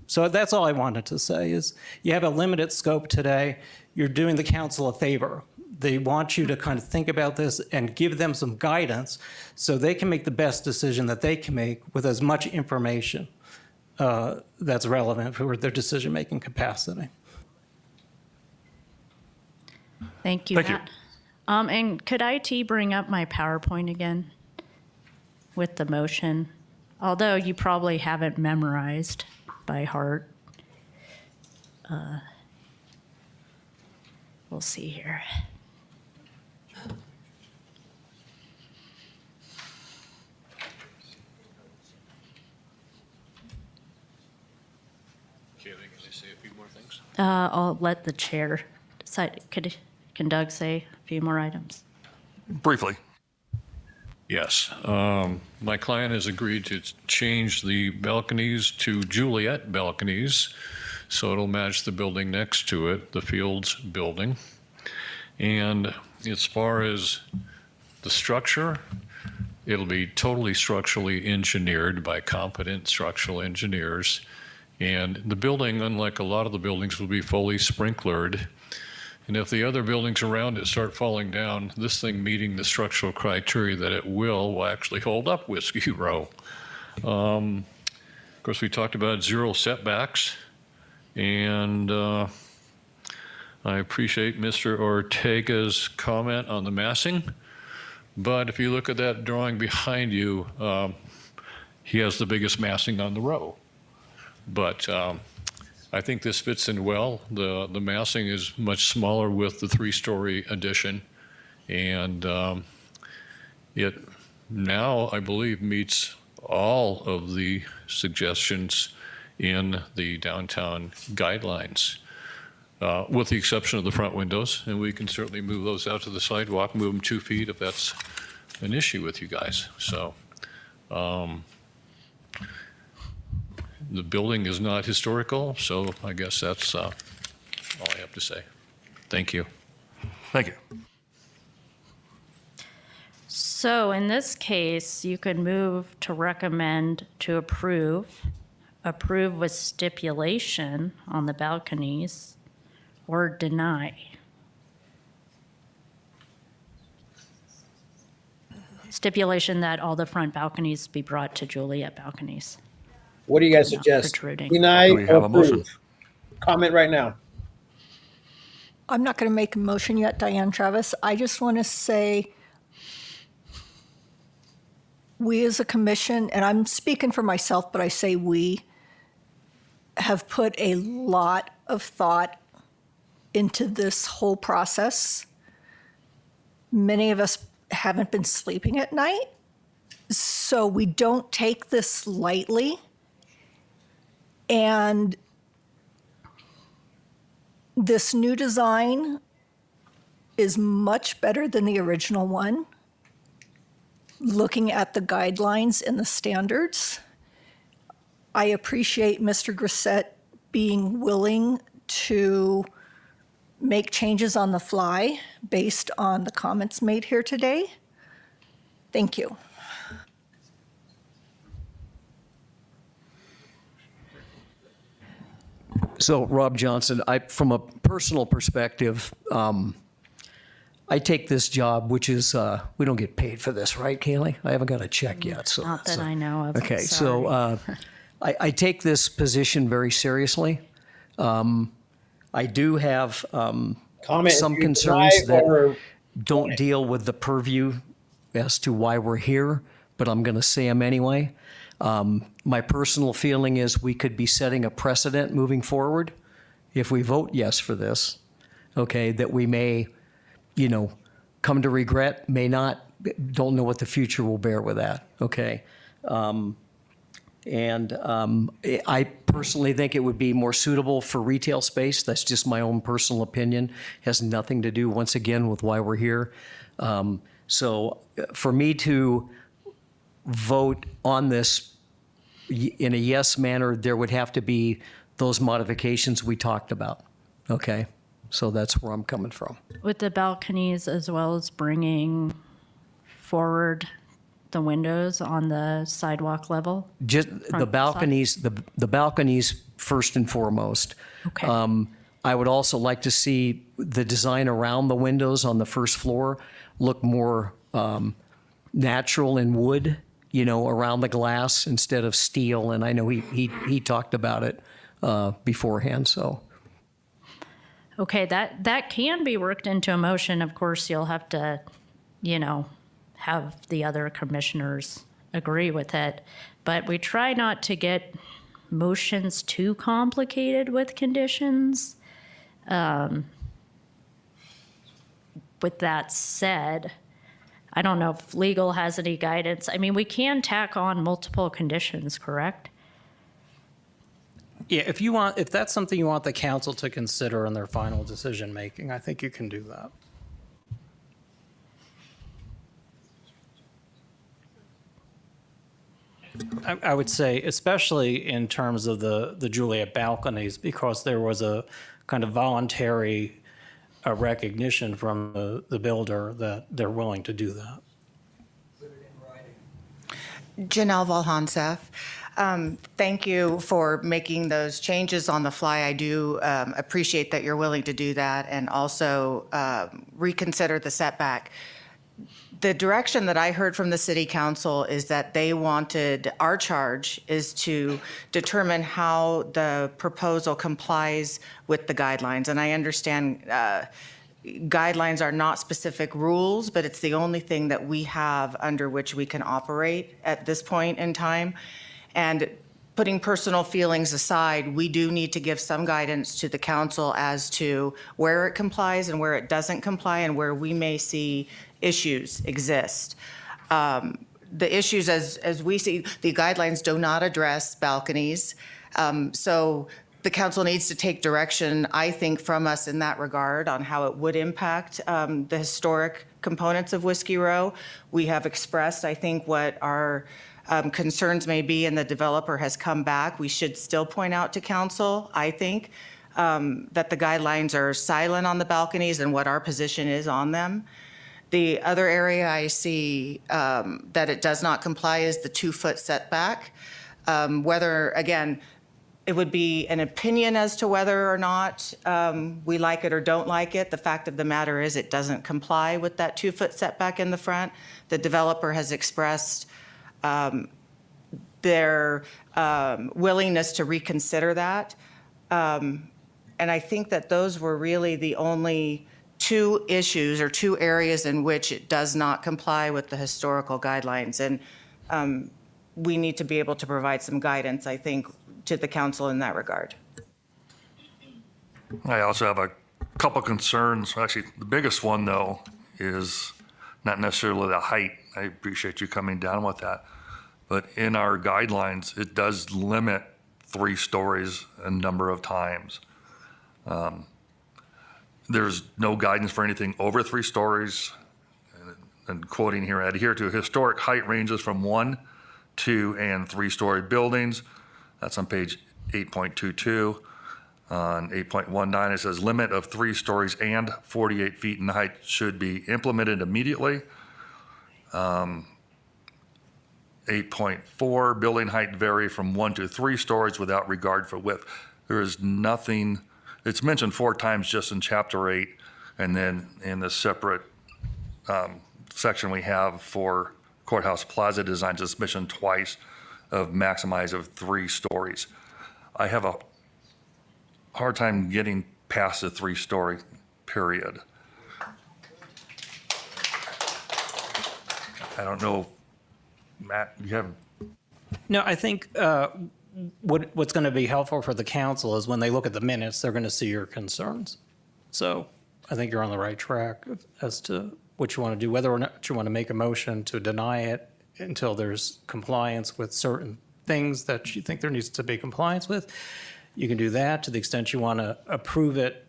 So that's all I wanted to say is you have a limited scope today. You're doing the council a favor. They want you to kind of think about this and give them some guidance so they can make the best decision that they can make with as much information that's relevant for their decision-making capacity. Thank you, Thank you. Matt. And could IT bring up my PowerPoint again with the motion? Although you probably haven't memorized by heart. We'll see here. Can I say a few more things? I'll let the chair decide. Can Doug say a few more items? Briefly. Yes. My client has agreed to change the balconies to Juliet balconies, so it'll match the building next to it, the Fields building. And as far as the structure, it'll be totally structurally engineered by competent structural engineers. And the building, unlike a lot of the buildings, will be fully sprinklered. And if the other buildings around it start falling down, this thing meeting the structural criteria that it will actually hold up Whiskey Row. Of course, we talked about zero setbacks, and I appreciate Mr. Ortega's comment on the massing. But if you look at that drawing behind you, he has the biggest massing on the row. But I think this fits in well. The massing is much smaller with the three-story addition, and it now, I believe, meets all of the suggestions in the downtown guidelines, with the exception of the front windows, and we can certainly move those out to the sidewalk, move them 2 feet if that's an issue with you guys. So the building is not historical, so I guess that's all I have to say. Thank you. Thank you. So in this case, you could move to recommend to approve with stipulation on the balconies, or deny. Stipulation that all the front balconies be brought to Juliet balconies. What do you guys Not suggest? protruding. Deny Do we or have a motion? approve? Comment right now. I'm not going to make a motion yet, Diane Travis. I just want to say, we as a commission, and I'm speaking for myself, but I say we, have put a lot of thought into this whole process. Many of us haven't been sleeping at night, so we don't take this lightly. And this new design is much better than the original one. Looking at the guidelines and the standards, I appreciate Mr. Grissett being willing to make changes on the fly based on the comments made here today. Thank you. So, Rob Johnson, from a personal perspective, I take this job, which is, we don't get paid for this, right, Kaylee? I haven't got a check yet. So Not that I know of. Okay, Sorry. so I take this position very seriously. I do have Comment some if you concerns deny that or don't deal with the purview as to why we're here, but I'm going to say them anyway. My personal feeling is we could be setting a precedent moving forward if we vote yes for this, okay, that we may, come to regret, may not, don't know what the future will bear with that, okay? I personally think it would be more suitable for retail space. That's just my own personal opinion. Has nothing to do, once again, with why we're here. So for me to vote on this in a yes manner, there would have to be those modifications we talked about, okay? So that's where I'm coming from. With the balconies, as well as bringing forward the windows on the sidewalk level? Just the Front balconies, the balconies first and foremost. Okay. I would also like to see the design around the windows on the first floor look more natural in wood, around the glass instead of steel. And I know he talked about it beforehand, so. Okay, that can be worked into a motion. Of course, you'll have to, have the other commissioners agree with it. But we try not to get motions too complicated with conditions. With that said, I don't know if legal has any guidance. I mean, we can tack on multiple conditions, correct? Yeah, if that's something you want the council to consider in their final decision making, I think you can do that. I would say, especially in terms of the Juliet balconies, because there was a kind of voluntary recognition from the builder that they're willing to do that. Janelle Volhansef. Thank you for making those changes on the fly. I do appreciate that you're willing to do that and also reconsider the setback. The direction that I heard from the city council is that they wanted, our charge is to determine how the proposal complies with the guidelines. And I understand guidelines are not specific rules, but it's the only thing that we have under which we can operate at this point in time. And putting personal feelings aside, we do need to give some guidance to the council as to where it complies and where it doesn't comply and where we may see issues exist. The issues, as we see, the guidelines do not address balconies. So the council needs to take direction, I think, from us in that regard on how it would impact the historic components of Whiskey Row. We have expressed, I think, what our concerns may be, and the developer has come back. We should still point out to council, I think, that the guidelines are silent on the balconies and what our position is on them. The other area I see that it does not comply is the 2-foot setback. Whether, again, it would be an opinion as to whether or not we like it or don't like it. The fact of the matter is it doesn't comply with that 2-foot setback in the front. The developer has expressed their willingness to reconsider that. And I think that those were really the only 2 issues or 2 areas in which it does not comply with the historical guidelines. And we need to be able to provide some guidance, I think, to the council in that regard. I also have a couple concerns. Actually, the biggest one, though, is not necessarily the height. I appreciate you coming down with that. But in our guidelines, it does limit 3 stories a number of times. There's no guidance for anything over 3 stories. And quoting here, adhere to historic height ranges from 1, 2, and 3-story buildings. That's on page 8.22. On 8.19, it says limit of 3 stories and 48 feet in height should be implemented immediately. 8.4, building height vary from 1 to 3 stories without regard for width. There is nothing, it's mentioned 4 times just in chapter 8, and then in the separate section we have for courthouse plaza designs, it's mentioned twice of maximize of 3 stories. I have a hard time getting past the 3-story period. I don't know, Matt, you have, No, I think what's going to be helpful for the council is when they look at the minutes, they're going to see your concerns. So I think you're on the right track as to what you want to do, whether or not you want to make a motion to deny it until there's compliance with certain things that you think there needs to be compliance with. You can do that. To the extent you want to approve it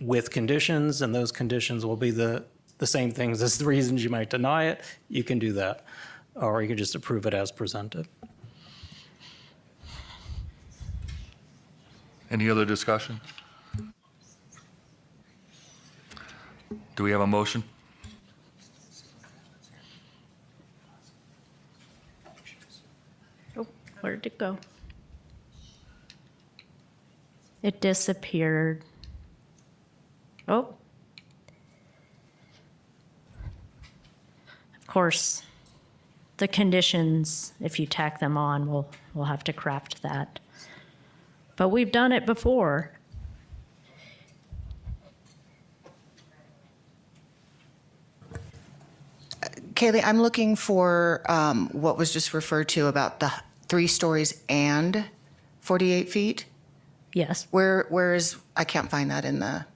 with conditions, and those conditions will be the same things as the reasons you might deny it, you can do that. Or you can just approve it as presented. any other discussion? Do we have a motion? Oh, where did it go? It disappeared. Oh. Of course, the conditions, if you tack them on, we'll have to craft that. But we've done it before. Kaylee, I'm looking for what was just referred to about the 3 stories and 48 feet. Yes. Where is, I can't find that in the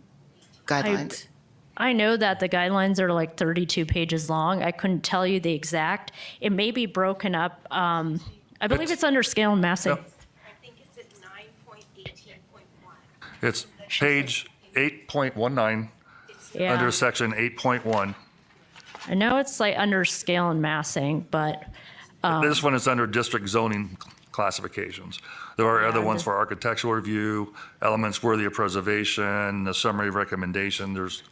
guidelines. I know that the guidelines are like 32 pages long. I couldn't tell you the exact. It may be broken up. I believe it's under scale and massing. Yep. It's page 8.19, Yeah. under section 8.1. I know it's like under scale and massing, but This one is under district zoning classifications. There are other ones for architectural review, elements worthy of preservation, a summary recommendation. There's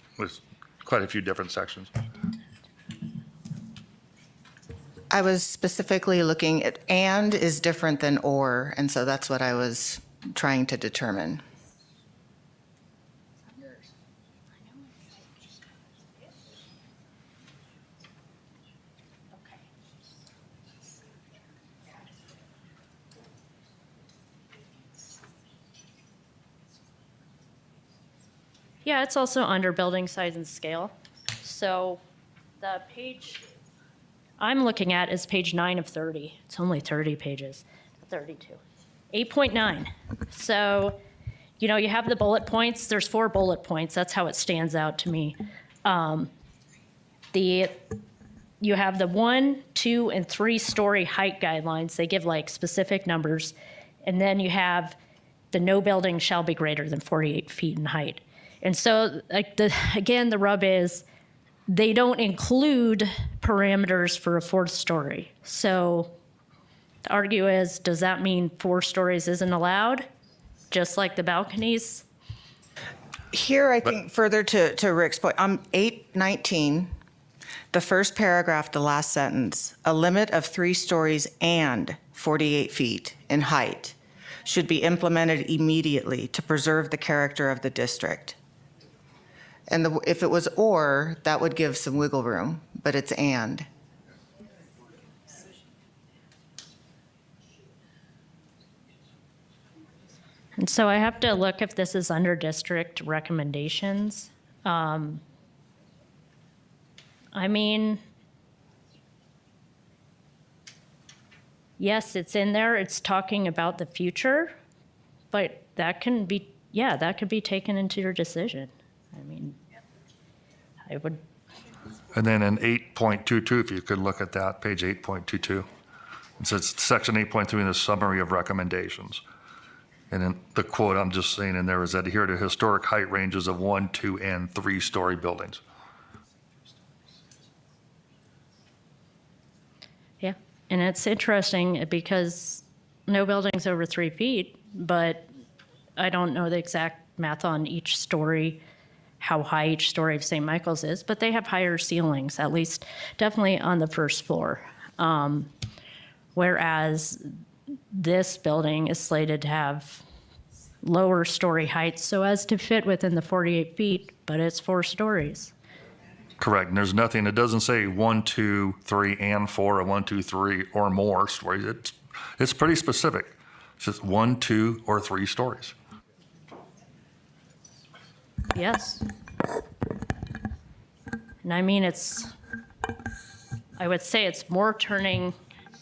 quite a few different sections. I was specifically looking at and is different than or, and so that's what I was trying to determine. yeah, it's also under building size and scale. So the page I'm looking at is page 9 of 30. It's only 30 pages, 32. 8.9. So, you know, you have the bullet points. There's 4 bullet points. That's how it stands out to me. You have the 1, 2, and 3 story height guidelines. They give like specific numbers. And then you have the no building shall be greater than 48 feet in height. And so, like, again, the rub is they don't include parameters for a fourth story. So the argue is, does that mean 4 stories isn't allowed, just like the balconies? Here, I think further to Rick's point, 819, the first paragraph, the last sentence, a limit of 3 stories and 48 feet in height should be implemented immediately to preserve the character of the district. And if it was or, that would give some wiggle room, but it's and. And so I have to look if this is under district recommendations. I mean, yes, it's in there. It's talking about the future, but that can be, yeah, that could be taken into your decision. I mean, I would. And then in 8.22, if you could look at that, page 8.22, it says section 8.3 in the summary of recommendations. And then the quote I'm just saying in there is adhere to historic height ranges of 1, 2, and 3-story buildings. Yeah, and it's interesting because no building's over 3 feet, but I don't know the exact math on each story, how high each story of St. Michael's is, but they have higher ceilings, at least definitely on the first floor. Whereas this building is slated to have lower story heights so as to fit within the 48 feet, but it's 4 stories. Correct. And there's nothing, it doesn't say 1, 2, 3, and 4, or 1, 2, 3, or more stories. It's pretty specific. It's just 1, 2, or 3 stories. Yes. And I mean, I would say it's more turning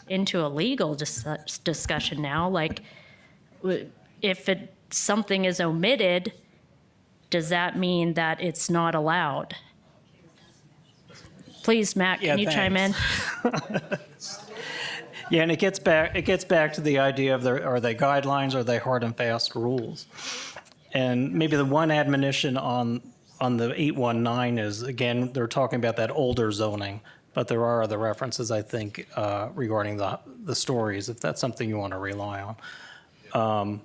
into a legal discussion now. Like, if something is omitted, does that mean that it's not allowed? Please, Matt, can you chime in? Yeah, and it gets back to the idea of are they guidelines, or are they hard and fast rules? And maybe the one admonition on the 819 is, again, they're talking about that older zoning, but there are other references, I think, regarding the stories, if that's something you want to rely on.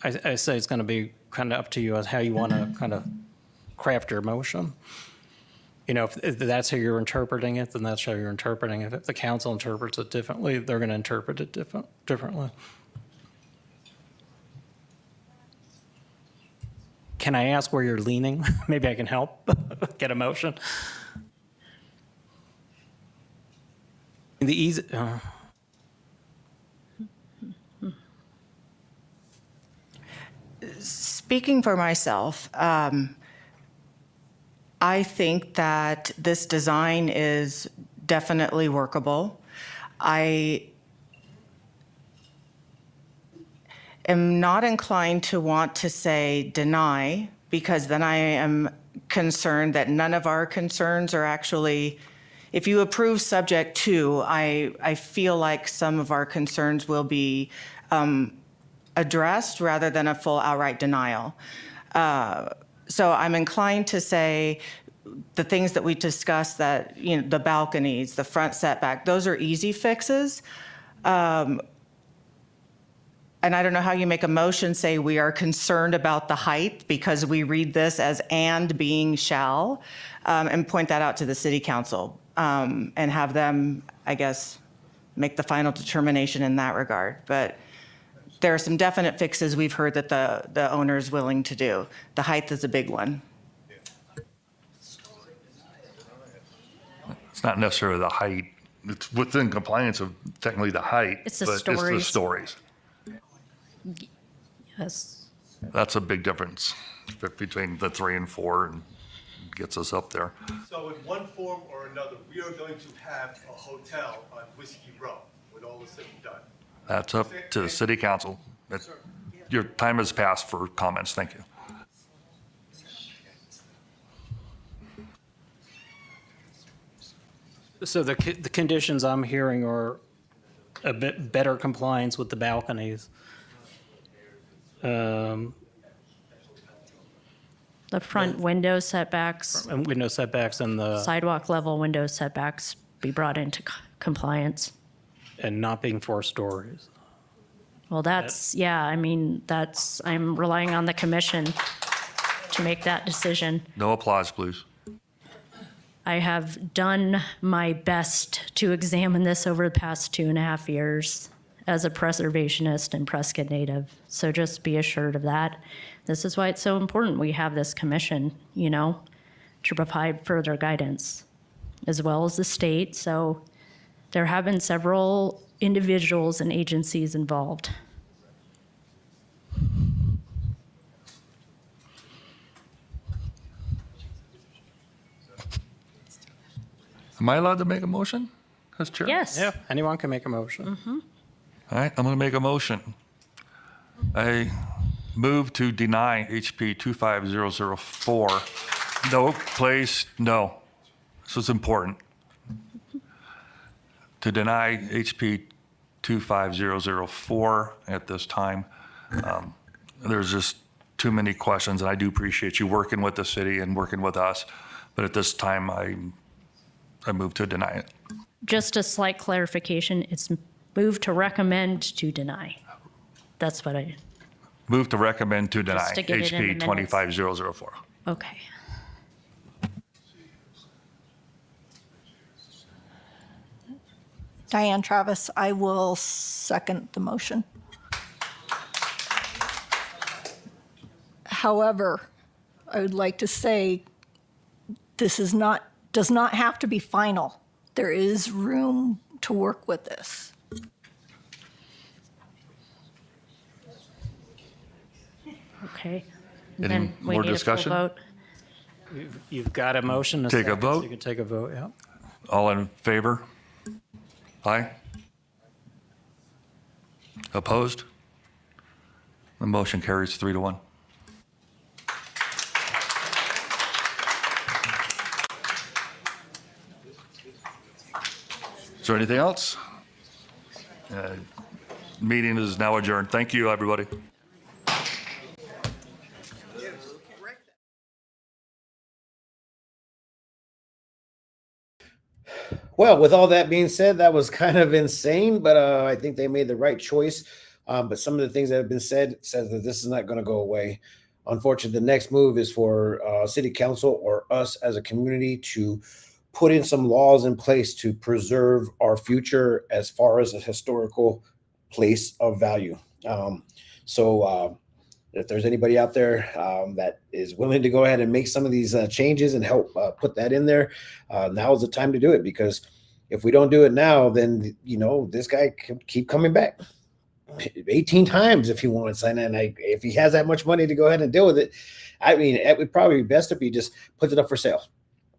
I say it's going to be kind of up to you as how you want to kind of craft your motion. You know, if that's how you're interpreting it, then that's how you're interpreting it. If the council interprets it differently, they're going to interpret it differently. Can I ask where you're leaning? Maybe I can help get a motion. The easy. Speaking for myself, I think that this design is definitely workable. I am not inclined to want to say deny, because then I am concerned that none of our concerns are actually, if you approve subject to, I feel like some of our concerns will be addressed rather than a full outright denial. So I'm inclined to say the things that we discussed, that, you know, the balconies, the front setback, those are easy fixes. And I don't know how you make a motion say we are concerned about the height, because we read this as and being shall, and point that out to the city council, and have them, I guess, make the final determination in that regard. But there are some definite fixes we've heard that the owner is willing to do. The height is a big one. It's not necessarily the height. It's within compliance of technically the height, It's the but stories. it's the stories. Yes. That's a big difference between the 3 and 4, and gets us up there. So in one form or another, we are going to have a hotel on Whiskey Row when all is said and done. That's up to the city council. Your time has passed for comments. Thank you. So the conditions I'm hearing are a bit better compliance with the balconies. Um, The front window setbacks, and window setbacks and the, sidewalk level window setbacks be brought into compliance. and not being 4 stories. Well, that's, yeah, I mean, that's, I'm relying on the commission to make that decision. No applause, please. I have done my best to examine this over the past 2.5 years as a preservationist and Prescott native. So just be assured of that. This is why it's so important we have this commission, you know, to provide further guidance, as well as the state. So there have been several individuals and agencies involved. Am I allowed to make a motion as chair? Yes. Yeah, anyone can make a motion. All right, I'm going to make a motion. I move to deny HP 25004. No, place, no. This is important. To deny HP 25004 at this time. There's just too many questions, and I do appreciate you working with the city and working with us. But at this time, I move to deny it. Just a slight clarification, it's moved to recommend to deny. That's what I, Move to recommend to deny Just to get it in the HP minutes. 25004. okay. Diane Travis, I will second the motion. However, I would like to say this is not, does not have to be final. There is room to work with this. Okay. Any Then we more need a full discussion? vote. You've got a motion. Take a second, so vote. You can take a vote, yeah. All in favor? Aye? Opposed? The motion carries 3-1. Is there anything else? Meeting is now adjourned. Thank you, everybody. Well, with all that being said, that was kind of insane, but I think they made the right choice. But some of the things that have been said says that this is not going to go away. Unfortunately, the next move is for city council or us as a community to put in some laws in place to preserve our future as far as a historical place of value. So if there's anybody out there that is willing to go ahead and make some of these changes and help put that in there, now is the time to do it, because if we don't do it now, then, you know, this guy could keep coming back 18 times if he wants. And then if he has that much money to go ahead and deal with it, I mean, it would probably be best if he just puts it up for sale.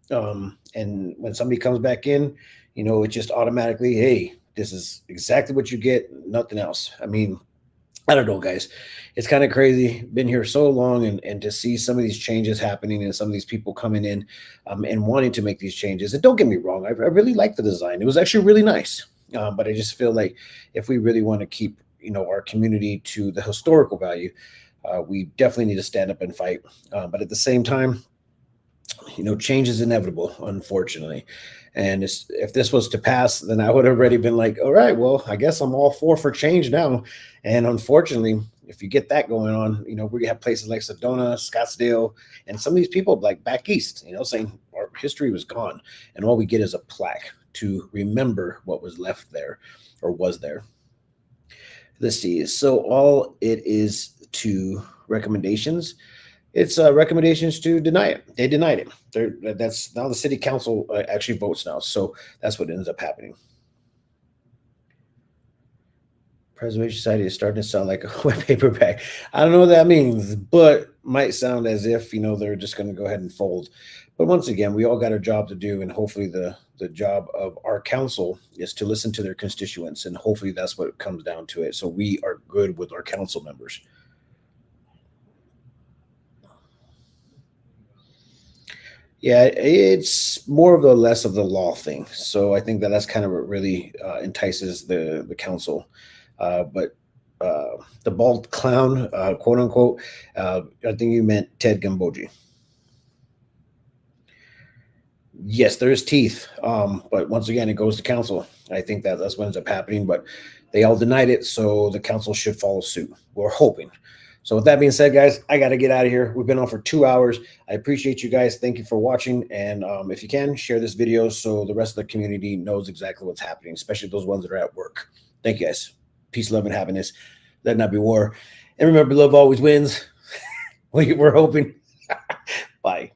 And when somebody comes back in, you know, it just automatically, hey, this is exactly what you get, nothing else. I mean, I don't know, guys. It's kind of crazy. Been here so long, and to see some of these changes happening and some of these people coming in and wanting to make these changes. And don't get me wrong, I really like the design. It was actually really nice. But I just feel like if we really want to keep, you know, our community to the historical value, we definitely need to stand up and fight. But at the same time, you know, change is inevitable, unfortunately. And if this was to pass, then I would have already been like, all right, well, I guess I'm all for change now. And unfortunately, if you get that going on, you know, we have places like Sedona, Scottsdale, and some of these people like back east, you know, saying our history was gone. And all we get is a plaque to remember what was left there or was there. Let's see. So all it is to recommendations. It's recommendations to deny it. They denied it. That's now the city council actually votes now. So that's what ends up happening. Preservation Society is starting to sound like a wet paper bag. I don't know what that means, but might sound as if, you know, they're just going to go ahead and fold. But once again, we all got a job to do, and hopefully the job of our council is to listen to their constituents, and hopefully that's what comes down to it. So we are good with our council members. Yeah, it's more of the less of the law thing. So I think that's kind of what really entices the council. But the bald clown, quote unquote. I think you meant Ted Gambogi. Yes, there is teeth, but once again, it goes to council. I think that's what ends up happening, but they all denied it, so the council should follow suit. We're hoping. So with that being said, guys, I got to get out of here. We've been on for 2 hours. I appreciate you guys. Thank you for watching. And if you can, share this video so the rest of the community knows exactly what's happening, especially those ones that are at work. Thank you, guys. Peace, love, and happiness. Let not be war. And remember, love always wins. We're hoping. Bye.